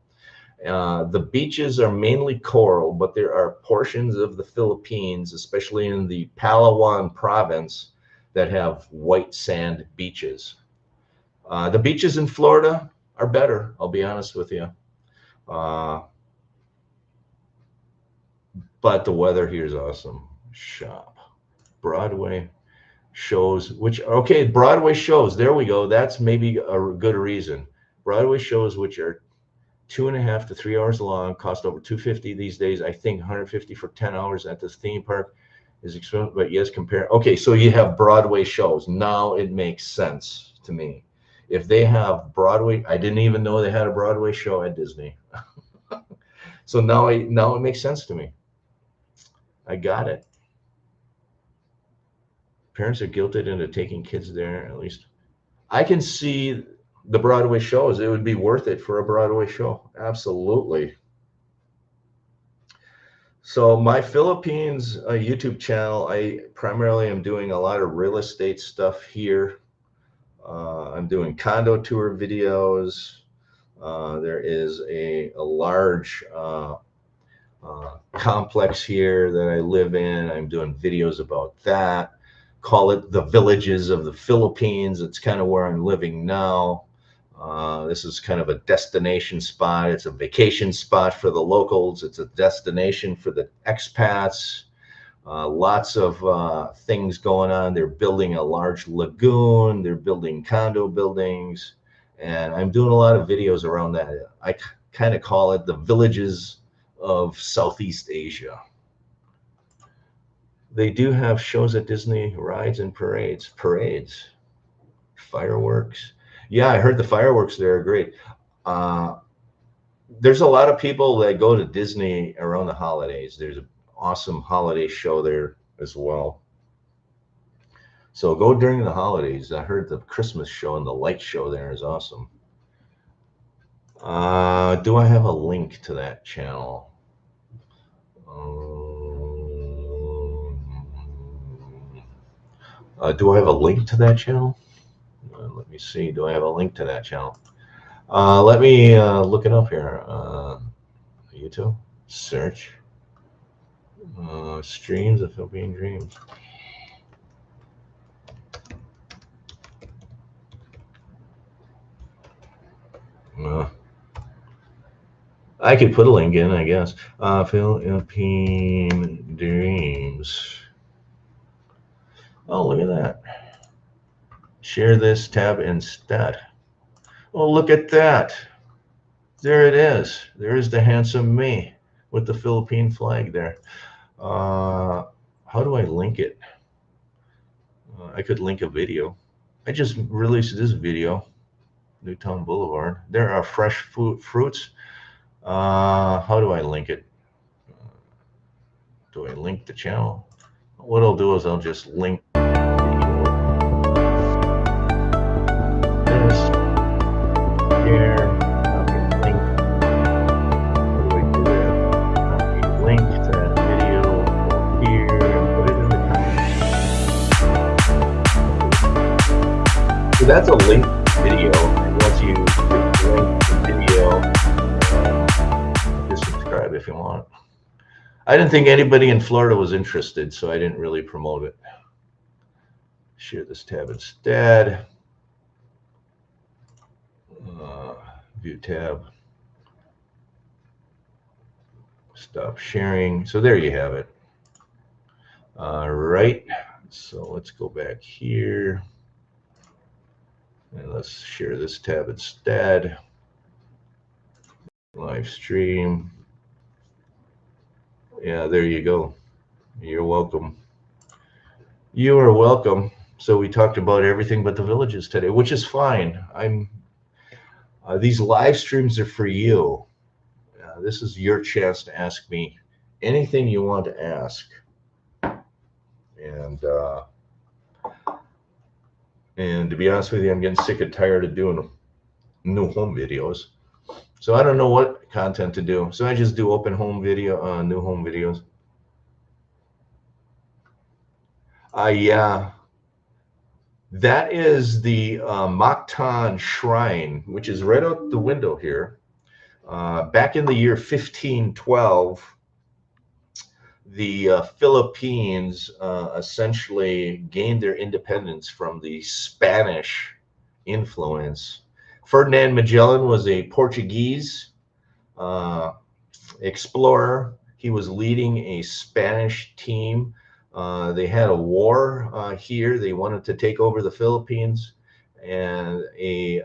Speaker 1: The beaches are mainly coral, but there are portions of the Philippines, especially in the Palawan province, that have white sand beaches. The beaches in Florida are better, I'll be honest with you. but the weather here is awesome. Shop. Broadway shows, which, okay, Broadway shows, there we go. That's maybe a good reason. Broadway shows, which are 2.5 to 3 hours long, cost over $250 these days. I think $150 for 10 hours at this theme park is expensive, but yes, compare. Okay, so you have Broadway shows. Now it makes sense to me. If they have Broadway, I didn't even know they had a Broadway show at Disney. So now it makes sense to me. I got it. Parents are guilted into taking kids there, at least. I can see the Broadway shows. It would be worth it for a Broadway show. Absolutely. So my Philippines YouTube channel, I primarily am doing a lot of real estate stuff here. I'm doing condo tour videos. There is a large complex here that I live in. I'm doing videos about that. Call it the villages of the Philippines. It's kind of where I'm living now. This is kind of a destination spot. It's a vacation spot for the locals. It's a destination for the expats. Lots of things going on. They're building a large lagoon. They're building condo buildings. And I'm doing a lot of videos around that. I kind of call it the villages of Southeast Asia. They do have shows at Disney, rides and parades. Fireworks. Yeah, I heard the fireworks there are great. There's a lot of people that go to Disney around the holidays. There's an awesome holiday show there as well. So go during the holidays. I heard the Christmas show and the light show there is awesome. Do I have a link to that channel? Do I have a link to that channel? Let me see. Do I have a link to that channel? Let me look it up here. YouTube. Search. Streams of Philippine Dreams. I could put a link in, I guess. Philippine Dreams. Oh, look at that. Share this tab instead. Oh, look at that. There it is. There is the handsome me with the Philippine flag there. How do I link it? I could link a video. I just released this video. Newtown Boulevard. There are fresh fruits. How do I link it? Do I link the channel? What I'll do is I'll just link this here. Link. How do I do that? Link to that video here and put it in the comments. So that's a link video. And once you link the video, just subscribe if you want. I didn't think anybody in Florida was interested, so I didn't really promote it. Share this tab instead. View tab. Stop sharing. So there you have it. All right. So let's go back here. And let's share this tab instead. Live stream. Yeah, there you go. You're welcome. You are welcome. So we talked about everything but the villages today, which is fine. These live streams are for you. This is your chance to ask me anything you want to ask. And to be honest with you, I'm getting sick and tired of doing new home videos. So I don't know what content to do. So I just do open home video, new home videos. Yeah. That is the Mactan Shrine, which is right out the window here. Back in the year 1512, the Philippines essentially gained their independence from the Spanish influence. Ferdinand Magellan was a Portuguese explorer. He was leading a Spanish team. They had a war here. They wanted to take over the Philippines, and a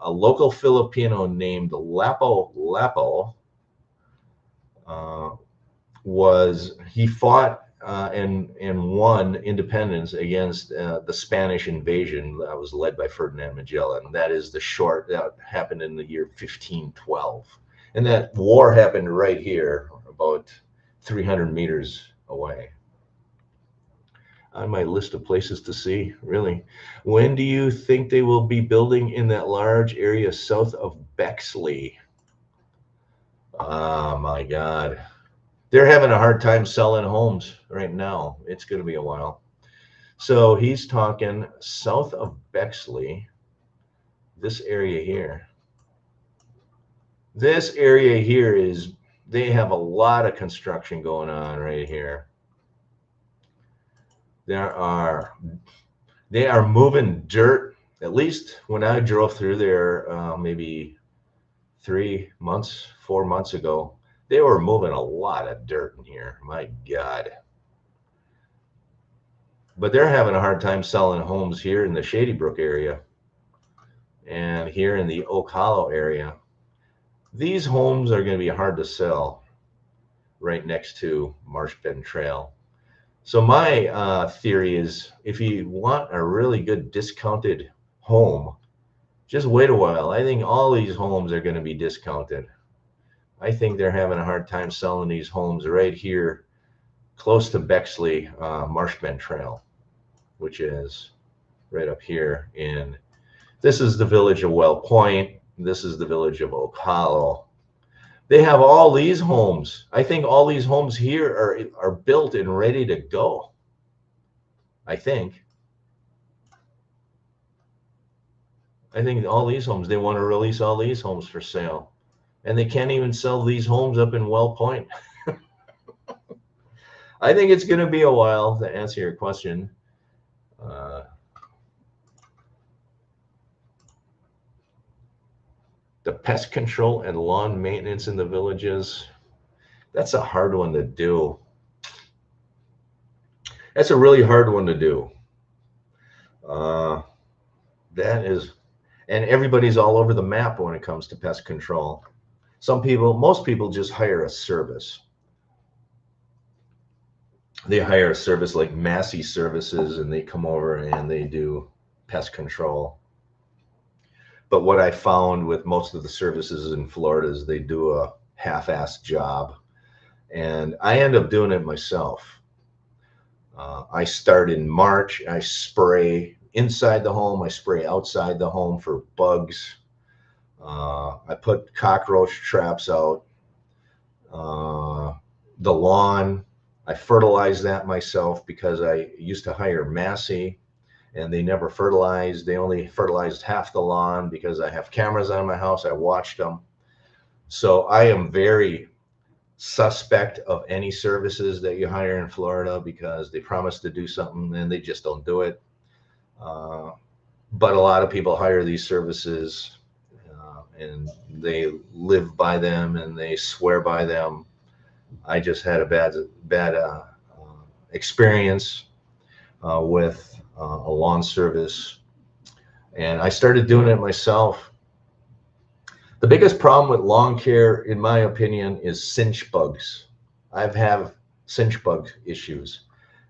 Speaker 1: local Filipino named Lapo he fought and won independence against the Spanish invasion that was led by Ferdinand Magellan. That is that happened in the year 1512. And that war happened right here, about 300 meters away. On my list of places to see, really. When do you think they will be building in that large area south of Bexley? Oh my God. They're having a hard time selling homes right now. It's going to be a while. So he's talking south of Bexley, this area here. This area here they have a lot of construction going on right here. They are moving dirt. At least when I drove through there, maybe 4 months ago, they were moving a lot of dirt in here. My God. But they're having a hard time selling homes here in the Shady Brook area and here in the Oak Hollow area. These homes are going to be hard to sell right next to Marsh Bend Trail. So my theory is, if you want a really good discounted home, just wait a while. I think all these homes are going to be discounted. I think they're having a hard time selling these homes right here close to Bexley Marsh Bend Trail, which is right up here this is the village of Well Point. This is the village of Oak Hollow. They have all these homes. I think all these homes here are built and ready to go. I think all these homes, they want to release all these homes for sale. And they can't even sell these homes up in Well Point. I think it's going to be a while, to answer your question. The pest control and lawn maintenance in the villages, that's a hard one to do. That's a really hard one to do. That is, and everybody's all over the map when it comes to pest control. Most people just hire a service. They hire a service like Massey Services, and they come over and they do pest control. But what I found with most of the services in Florida is they do a half-assed job. And I end up doing it myself. I start in March. I spray inside the home. I spray outside the home for bugs. I put cockroach traps out. The lawn, I fertilize that myself because I used to hire Massey, and they never fertilized. They only fertilized half the lawn because I have cameras on my house. I watched them. So I am very suspect of any services that you hire in Florida because they promise to do something and they just don't do it. But a lot of people hire these services and they live by them and they swear by them. I just had a bad experience with a lawn service, and I started doing it myself. The biggest problem with lawn care, in my opinion, is cinch bugs. I've had cinch bug issues,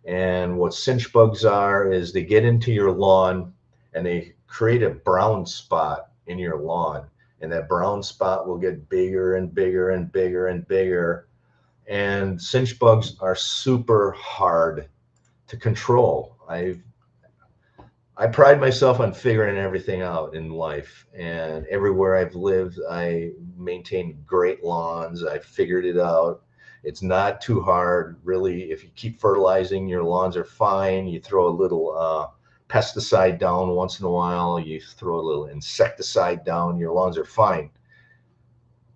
Speaker 1: and what cinch bugs are is they get into your lawn and they create a brown spot in your lawn, and that brown spot will get bigger and bigger and bigger and bigger. And cinch bugs are super hard to control. I pride myself on figuring everything out in life, and everywhere I've lived, I maintain great lawns. I figured it out. It's not too hard, really. If you keep fertilizing, your lawns are fine. You throw a little pesticide down once in a while. You throw a little insecticide down, your lawns are fine.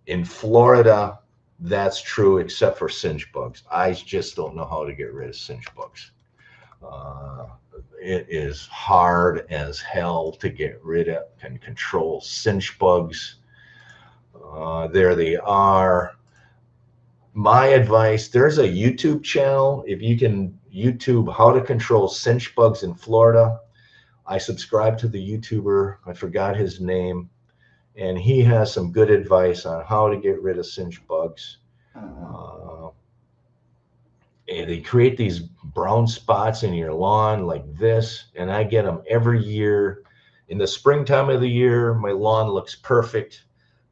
Speaker 1: In Florida, that's true, except for cinch bugs. I just don't know how to get rid of cinch bugs. It is hard as hell to get rid of and control cinch bugs. There they are. My advice, there's a YouTube channel. If you can YouTube how to control cinch bugs in Florida. I subscribe to the YouTuber. I forgot his name. And he has some good advice on how to get rid of cinch bugs. And they create these brown spots in your lawn like this, and I get them every year. In the springtime of the year, my lawn looks perfect.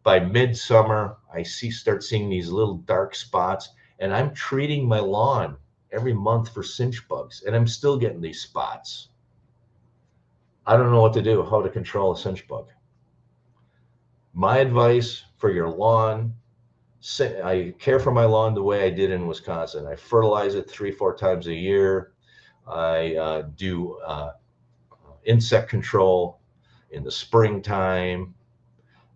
Speaker 1: By midsummer, I start seeing these little dark spots, and I'm treating my lawn every month for cinch bugs, and I'm still getting these spots. I don't know what to do, how to control a cinch bug. My advice for your lawn, I care for my lawn the way I did in Wisconsin. I fertilize it 3-4 times a year. I do insect control in the springtime.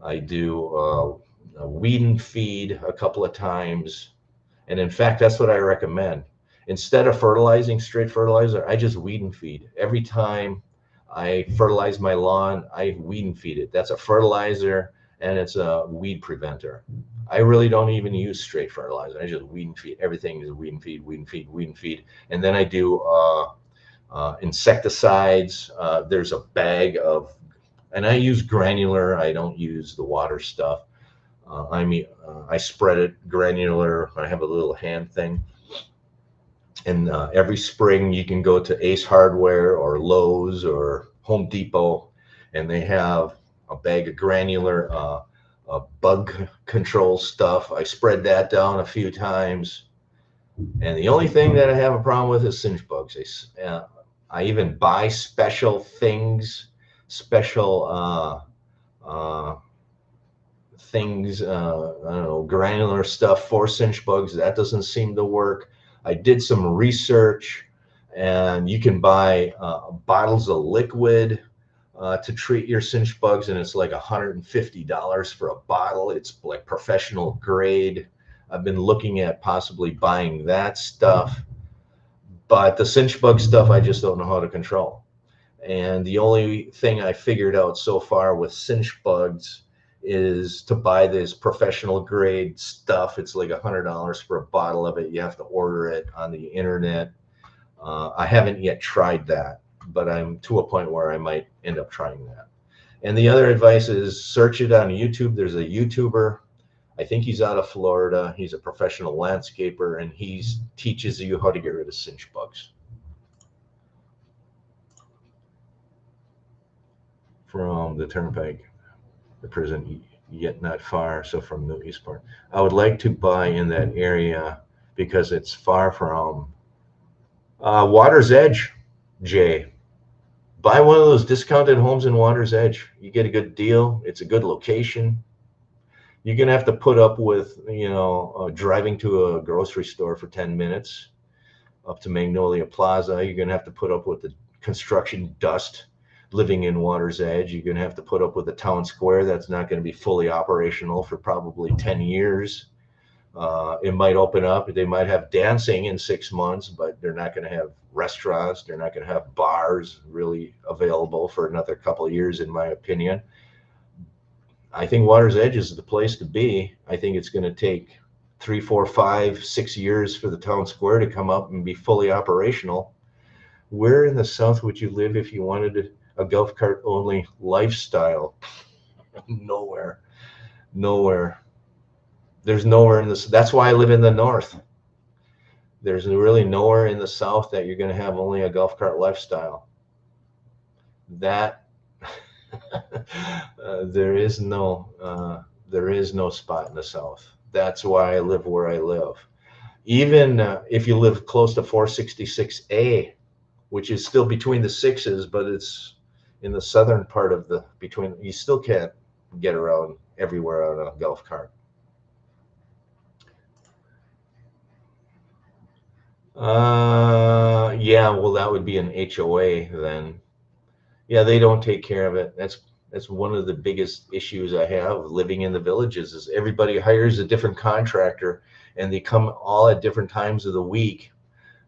Speaker 1: I do a weed and feed a couple of times. And in fact, that's what I recommend. Instead of fertilizing, straight fertilizer, I just weed and feed. Every time I fertilize my lawn, I weed and feed it. That's a fertilizer and it's a weed preventer. I really don't even use straight fertilizer. I just weed and feed. Everything is weed and feed, weed and feed, weed and feed. And then I do insecticides. There's a bag of, and I use granular. I don't use the water stuff. I spread it granular. I have a little hand thing. And every spring you can go to Ace Hardware or Lowe's or Home Depot, and they have a bag of granular bug control stuff. I spread that down a few times. And the only thing that I have a problem with is cinch bugs. I even buy special things, special things, I don't know, granular stuff for cinch bugs. That doesn't seem to work. I did some research, and you can buy bottles of liquid to treat your cinch bugs, and it's like $150 for a bottle. It's like professional grade. I've been looking at possibly buying that stuff, but the cinch bug stuff, I just don't know how to control. And the only thing I figured out so far with cinch bugs is to buy this professional grade stuff. It's like $100 for a bottle of it. You have to order it on the internet. I haven't yet tried that, but I'm to a point where I might end up trying that. And the other advice is search it on YouTube. There's a YouTuber. I think he's out of Florida. He's a professional landscaper, and he teaches you how to get rid of cinch bugs. From the turnpike, the prison, yet not far, so from the east part. I would like to buy in that area because it's far from Water's Edge, Jay. Buy one of those discounted homes in Water's Edge. You get a good deal. It's a good location. You're going to have to put up with, driving to a grocery store for 10 minutes up to Magnolia Plaza. You're going to have to put up with the construction dust living in Water's Edge. You're going to have to put up with the town square that's not going to be fully operational for probably 10 years. It might open up. They might have dancing in 6 months, but they're not going to have restaurants. They're not going to have bars really available for another couple of years, in my opinion. I think Water's Edge is the place to be. I think it's going to take 3, 4, 5, 6 years for the town square to come up and be fully operational. Where in the South would you live if you wanted a golf cart only lifestyle? Nowhere. There's nowhere in this. That's why I live in the North. There's really nowhere in the South that you're going to have only a golf cart lifestyle. That there is no spot in the South. That's why I live where I live. Even if you live close to 466A, which is still between the sixes, but it's in the southern part of the between, you still can't get around everywhere on a golf cart. Yeah, well, that would be an HOA then. Yeah, they don't take care of it. That's one of the biggest issues I have living in the villages is everybody hires a different contractor and they come all at different times of the week.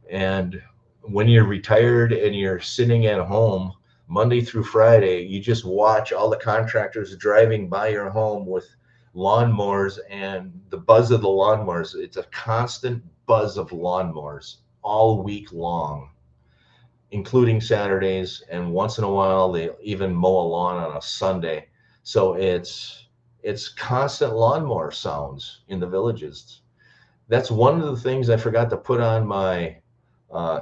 Speaker 1: And when you're retired and you're sitting at home Monday through Friday, you just watch all the contractors driving by your home with lawnmowers and the buzz of the lawnmowers. It's a constant buzz of lawnmowers all week long, including Saturdays, and once in a while they even mow a lawn on a Sunday. So it's constant lawnmower sounds in the villages. That's one of the things I forgot to put on my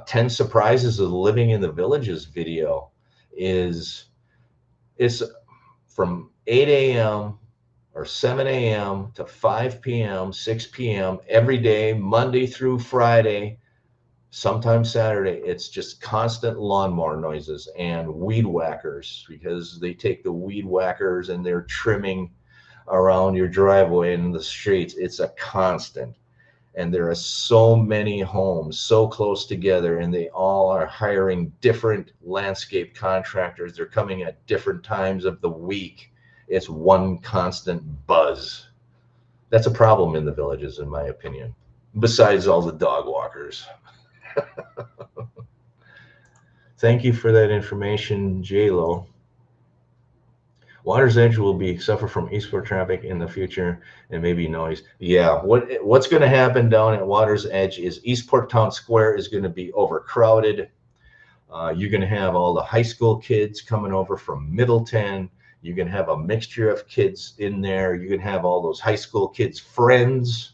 Speaker 1: 10 surprises of living in the villages video. Is it's from 8 a.m. or 7 a.m. to 5 p.m., 6 p.m. every day, Monday through Friday, sometimes Saturday. It's just constant lawnmower noises and weed whackers, because they take the weed whackers and they're trimming around your driveway and the streets. It's a constant. And there are so many homes so close together, and they all are hiring different landscape contractors. They're coming at different times of the week. It's one constant buzz. That's a problem in the villages, in my opinion, besides all the dog walkers. Thank you for that information, J-Lo. Water's Edge will be suffer from Eastport traffic in the future and maybe noise. Yeah, what's going to happen down at Water's Edge is Eastport Town Square is going to be overcrowded. You're going to have all the high school kids coming over from Middleton. You're going to have a mixture of kids in there. You're going to have all those high school kids' friends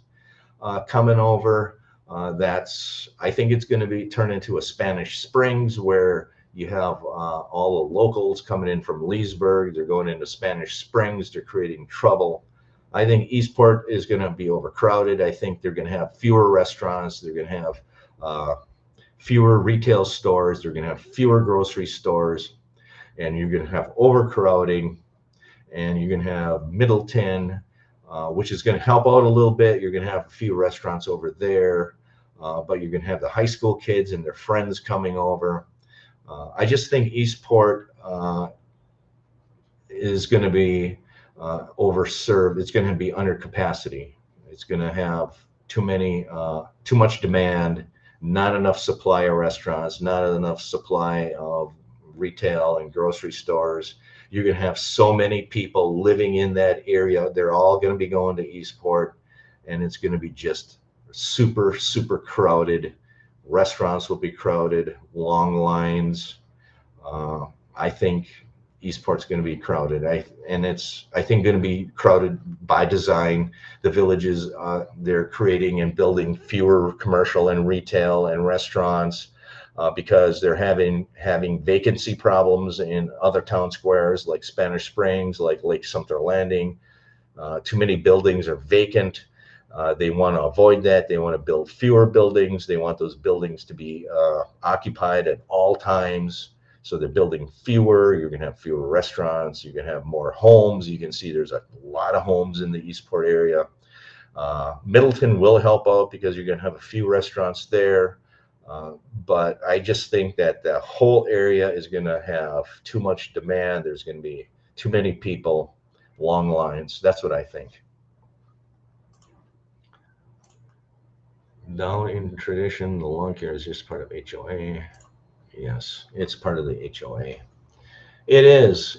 Speaker 1: coming over. I think it's going to be turned into a Spanish Springs, where you have all the locals coming in from Leesburg. They're going into Spanish Springs. They're creating trouble. I think Eastport is going to be overcrowded. I think they're going to have fewer restaurants. They're going to have fewer retail stores. They're going to have fewer grocery stores. And you're going to have overcrowding. And you're going to have Middleton, which is going to help out a little bit. You're going to have a few restaurants over there. But you're going to have the high school kids and their friends coming over. I just think Eastport is going to be overserved. It's going to be under capacity. It's going to have too much demand, not enough supply of restaurants, not enough supply of retail and grocery stores. You're going to have so many people living in that area. They're all going to be going to Eastport, and it's going to be just super, super crowded. Restaurants will be crowded, long lines. I think Eastport's going to be crowded. I think going to be crowded by design. The villages, they're creating and building fewer commercial and retail and restaurants because they're having vacancy problems in other town squares like Spanish Springs, like Lake Sumter Landing. Too many buildings are vacant. They want to avoid that. They want to build fewer buildings. They want those buildings to be occupied at all times. So they're building fewer. You're going to have fewer restaurants. You're going to have more homes. You can see there's a lot of homes in the Eastport area. Middleton will help out because you're going to have a few restaurants there. But I just think that the whole area is going to have too much demand. There's going to be too many people, long lines. That's what I think. Down in tradition, the lawn care is just part of HOA. Yes, it's part of the HOA. It is.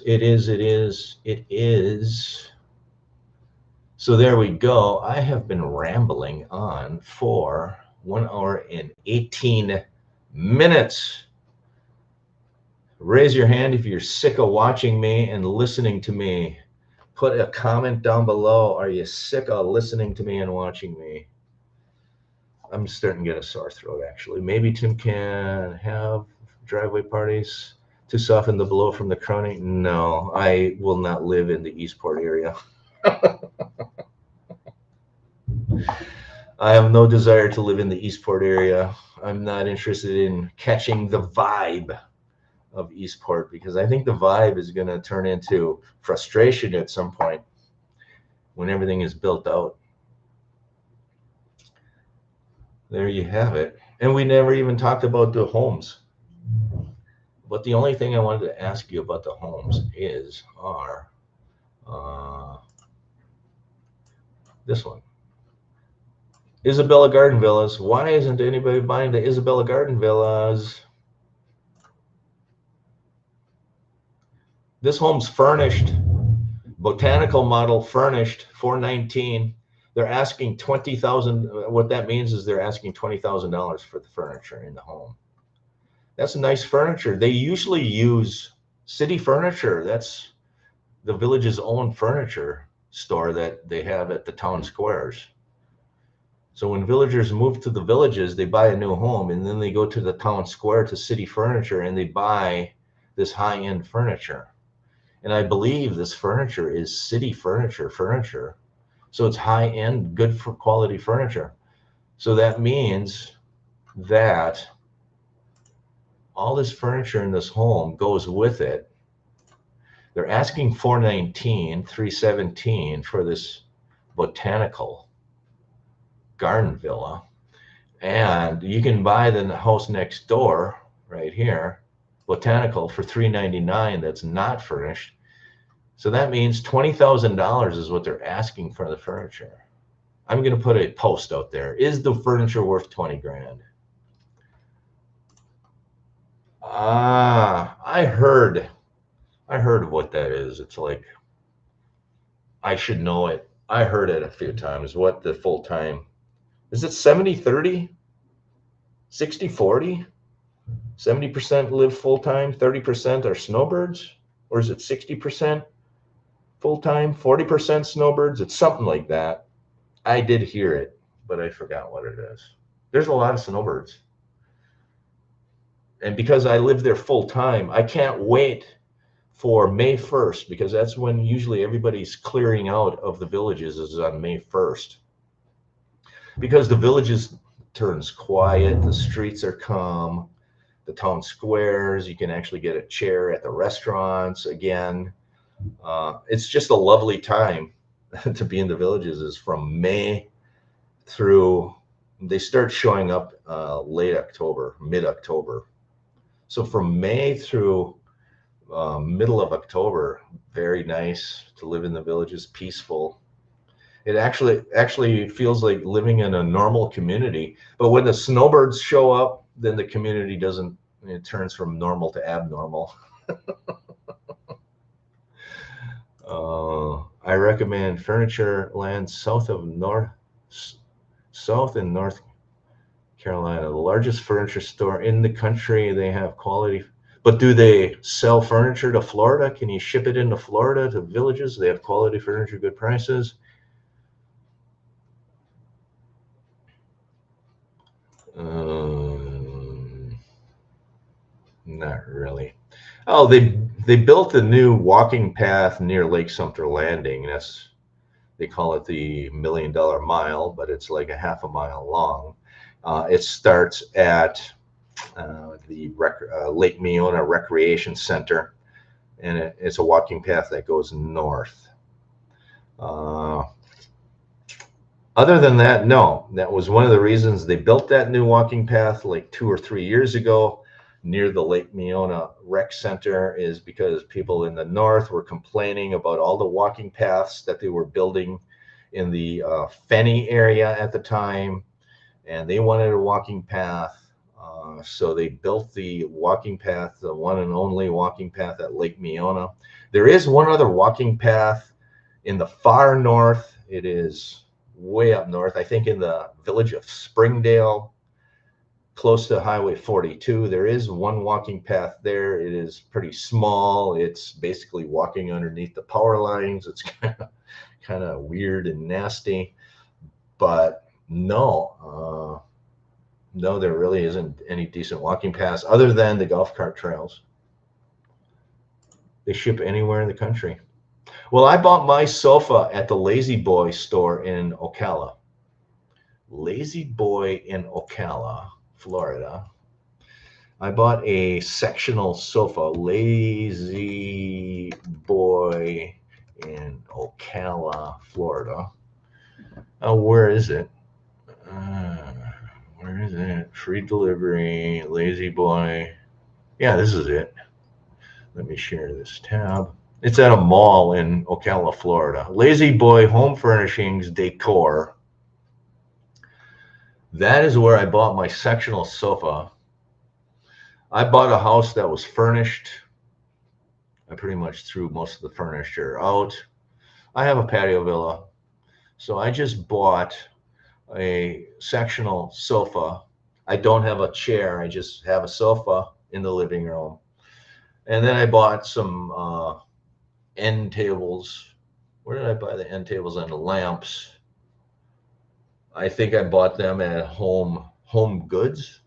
Speaker 1: So there we go. I have been rambling on for 1 hour and 18 minutes. Raise your hand if you're sick of watching me and listening to me. Put a comment down below. Are you sick of listening to me and watching me? I'm starting to get a sore throat, actually. Maybe Tim can have driveway parties to soften the blow from the crowning. No, I will not live in the Eastport area. I have no desire to live in the Eastport area. I'm not interested in catching the vibe of Eastport, because I think the vibe is going to turn into frustration at some point when everything is built out. There you have it. And we never even talked about the homes. But the only thing I wanted to ask you about the homes are this one. Isabella Garden Villas. Why isn't anybody buying the Isabella Garden Villas? This home's furnished. Botanical model furnished 419. They're asking 20,000. What that means is they're asking $20,000 for the furniture in the home. That's nice furniture. They usually use city furniture. That's the village's own furniture store that they have at the town squares. So when villagers move to the villages, they buy a new home and then they go to the town square to city furniture and they buy this high-end furniture. And I believe this furniture is city furniture. So it's high-end, good for quality furniture. So that means that all this furniture in this home goes with it. They're asking 419, 317 for this botanical garden villa. And you can buy the house next door right here, botanical, for $399. That's not furnished. So that means $20,000 is what they're asking for the furniture. I'm going to put a post out there. Is the furniture worth 20 grand? I heard of what that is. It's like, I should know it. I heard it a few times. What the full time, is it 70-30? 60-40? 70% live full time, 30% are snowbirds? Or is it 60% full time, 40% snowbirds? It's something like that. I did hear it, but I forgot what it is. There's a lot of snowbirds. And because I live there full time, I can't wait for May 1st, because that's when usually everybody's clearing out of the villages, is on May 1st. Because the villages turns quiet, the streets are calm, the town squares, you can actually get a chair at the restaurants again. It's just a lovely time to be in the villages, is from May through, they start showing up late October, mid-October. So from May through middle of October, very nice to live in the villages, peaceful. It actually feels like living in a normal community. But when the snowbirds show up, then the community doesn't, it turns from normal to abnormal. I recommend furniture land south and North Carolina, the largest furniture store in the country. They have quality. But do they sell furniture to Florida? Can you ship it into Florida to villages? They have quality furniture, good prices. Not really. Oh, they built a new walking path near Lake Sumter Landing. They call it the $1 Million Mile, but it's like a half a mile long. It starts at the Lake Meona Recreation Center, and it's a walking path that goes north. Other than that, no. That was one of the reasons they built that new walking path like 2 or 3 years ago near the Lake Meona Rec Center, is because people in the north were complaining about all the walking paths that they were building in the Fenny area at the time, and they wanted a walking path. So they built the walking path, the one and only walking path at Lake Meona. There is one other walking path in the far north. It is way up north, I think in the village of Springdale, close to Highway 42. There is one walking path there. It is pretty small. It's basically walking underneath the power lines. It's kind of weird and nasty. But no, there really isn't any decent walking paths other than the golf cart trails. They ship anywhere in the country. Well, I bought my sofa at the Lazy Boy store in Ocala. Lazy Boy in Ocala, Florida. I bought a sectional sofa, Lazy Boy in Ocala, Florida. Where is it? Where is it? Free delivery, Lazy Boy. Yeah, this is it. Let me share this tab. It's at a mall in Ocala, Florida. Lazy Boy Home Furnishings Decor. That is where I bought my sectional sofa. I bought a house that was furnished. I pretty much threw most of the furniture out.
Speaker 2: I have a patio villa. So I just bought a sectional sofa. I don't have a chair. I just have a sofa in the living room. And then I bought some end tables. Where did I buy the end tables and the lamps? I think I bought them at Home Goods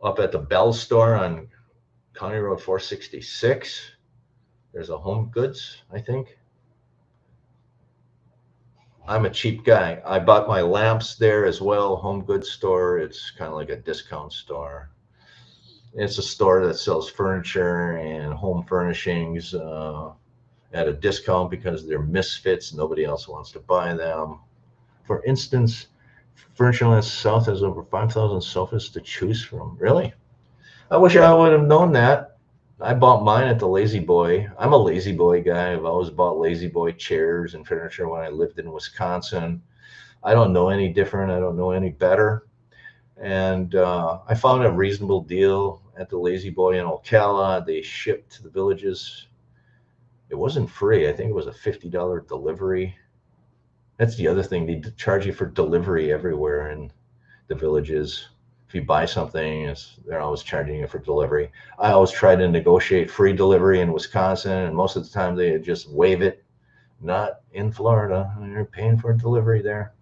Speaker 2: up at the Bell store on County Road 466. There's a Home Goods, I think. I'm a cheap guy. I bought my lamps there as well. Home Goods store. It's kind of like a discount store. It's a store that sells furniture and home furnishings at a discount because they're misfits. Nobody else wants to buy them. For instance, Furnitureland South has over 5,000 sofas to choose from. Really? I wish I would have known that. I bought mine at the Lazy Boy. I'm a Lazy Boy guy. I've always bought Lazy Boy chairs and furniture when I lived in Wisconsin. I don't know any different. I don't know any better. And I found a reasonable deal at the Lazy Boy in Ocala. They shipped to the villages. It wasn't free. I think it was a $50 delivery. That's the other thing. They charge you for delivery everywhere in the villages. If you buy something, they're always charging you for delivery. I always try to negotiate free delivery in Wisconsin, and most of the time they just waive it. Not in Florida. You're paying for delivery there.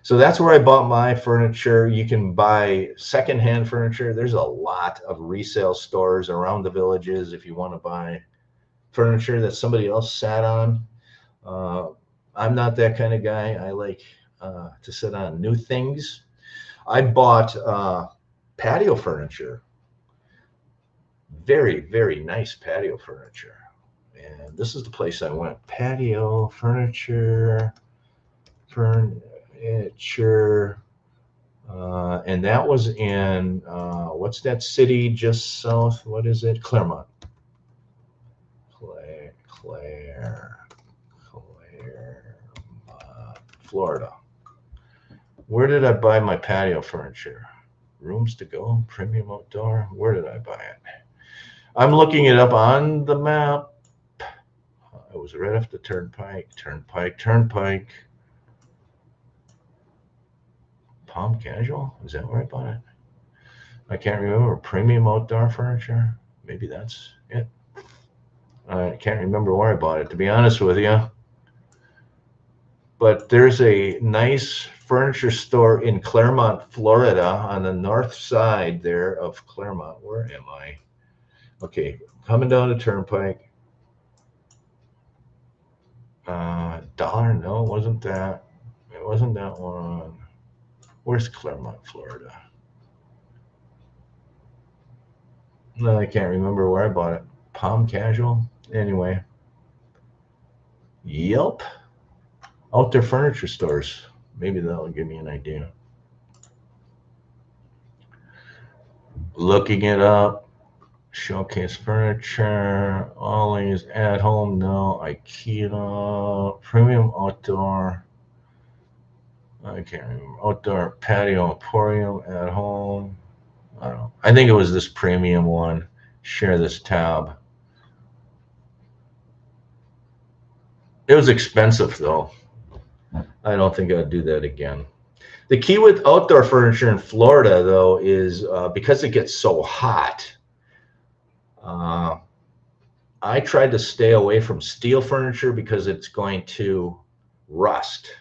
Speaker 2: So that's where I bought my furniture. You can buy secondhand furniture. There's a lot of resale stores around the villages if you want to buy furniture that somebody else sat on. I'm not that kind of guy. I like to sit on new things. I bought patio furniture. Very, very nice patio furniture. And this is the place I went. Patio furniture. And that was in what's that city just south? What is it? Claremont. Florida. Where did I buy my patio furniture? Rooms to go, premium outdoor. Where did I buy it? I'm looking it up on the map. It was right off the turnpike. Palm Casual? Is that where I bought it? I can't remember. Premium outdoor furniture? Maybe that's it. I can't remember where I bought it, to be honest with you. But there's a nice furniture store in Claremont, Florida, on the north side there of Claremont. Where am I? Okay, coming down the turnpike. Dollar? No, it wasn't that. It wasn't that one. Where's Claremont, Florida? No, I can't remember where I bought it. Palm Casual? Anyway. Yelp? Outdoor furniture stores. Maybe that'll give me an idea. Looking it up. Showcase furniture. Ollie's at home. No. IKEA. Premium outdoor. I can't remember. Outdoor patio emporium at home. I don't know. I think it was this premium one. Share this tab. It was expensive though. I don't think I'd do that again. The key with outdoor furniture in Florida though is because it gets so hot. I tried to stay away from steel furniture because it's going to rust.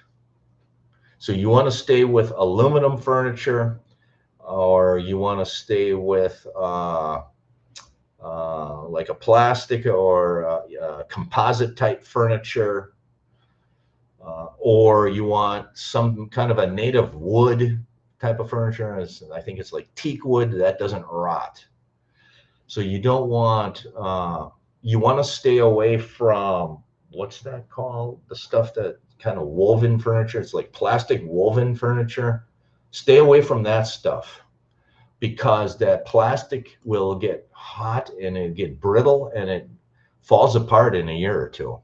Speaker 2: So you want to stay with aluminum furniture, or you want to stay with like a plastic or composite type furniture, or you want some kind of a native wood type of furniture. I think it's like teak wood that doesn't rot. So you don't want, you want to stay away from, what's that called? The stuff that kind of woven furniture. It's like plastic woven furniture. Stay away from that stuff because that plastic will get hot and it get brittle and it falls apart in a year or two.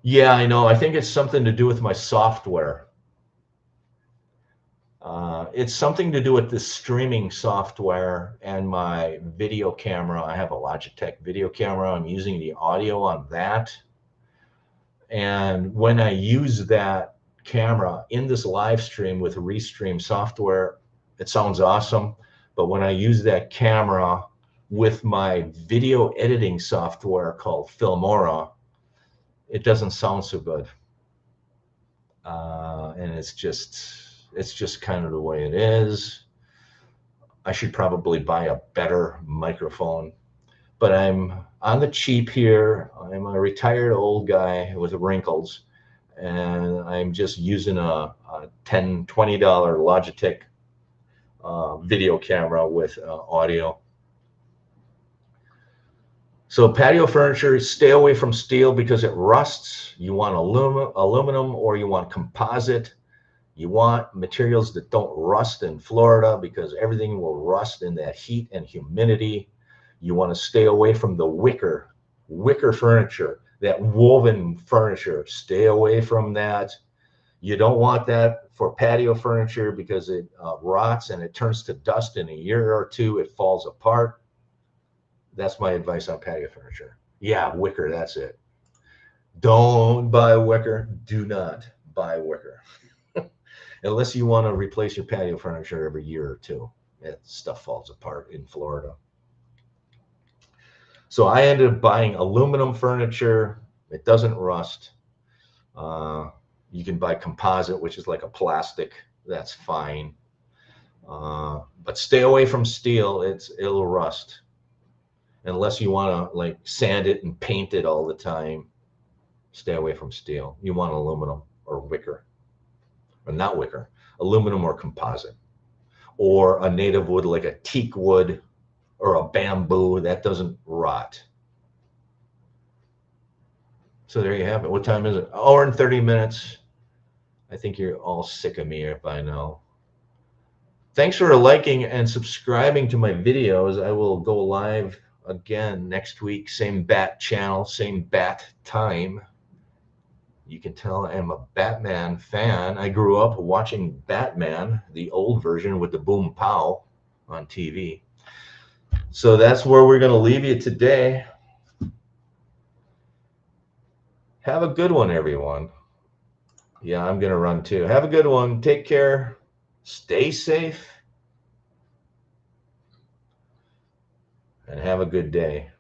Speaker 2: Yeah, I know. I think it's something to do with my software. It's something to do with the streaming software and my video camera. I have a Logitech video camera. I'm using the audio on that. And when I use that camera in this live stream with Restream software, it sounds awesome. But when I use that camera with my video editing software called Filmora, it doesn't sound so good. And it's just kind of the way it is. I should probably buy a better microphone, but I'm on the cheap here. I'm a retired old guy with wrinkles, and I'm just using a $10, $20 Logitech video camera with audio. So patio furniture, stay away from steel because it rusts. You want aluminum or you want composite. You want materials that don't rust in Florida because everything will rust in that heat and humidity. You want to stay away from the wicker furniture, that woven furniture. Stay away from that. You don't want that for patio furniture because it rots and it turns to dust in a year or two. It falls apart. That's my advice on patio furniture. Yeah, wicker, that's it. Don't buy wicker. Do not buy wicker. Unless you want to replace your patio furniture every year or two. That stuff falls apart in Florida. So I ended up buying aluminum furniture. It doesn't rust. You can buy composite, which is like a plastic. That's fine. But stay away from steel. It'll rust. Unless you want to like sand it and paint it all the time. Stay away from steel. You want aluminum or wicker. Or not wicker, aluminum or composite, or a native wood like a teak wood or a bamboo that doesn't rot. So there you have it. What time is it? Hour and 30 minutes. I think you're all sick of me by now. Thanks for liking and subscribing to my videos. I will go live again next week. Same bat channel, same bat time. You can tell I'm a Batman fan. I grew up watching Batman, the old version with the boom pow on TV. So that's where we're going to leave you today. Have a good one, everyone. Yeah, I'm going to run too. Have a good one. Take care. Stay safe. And have a good day.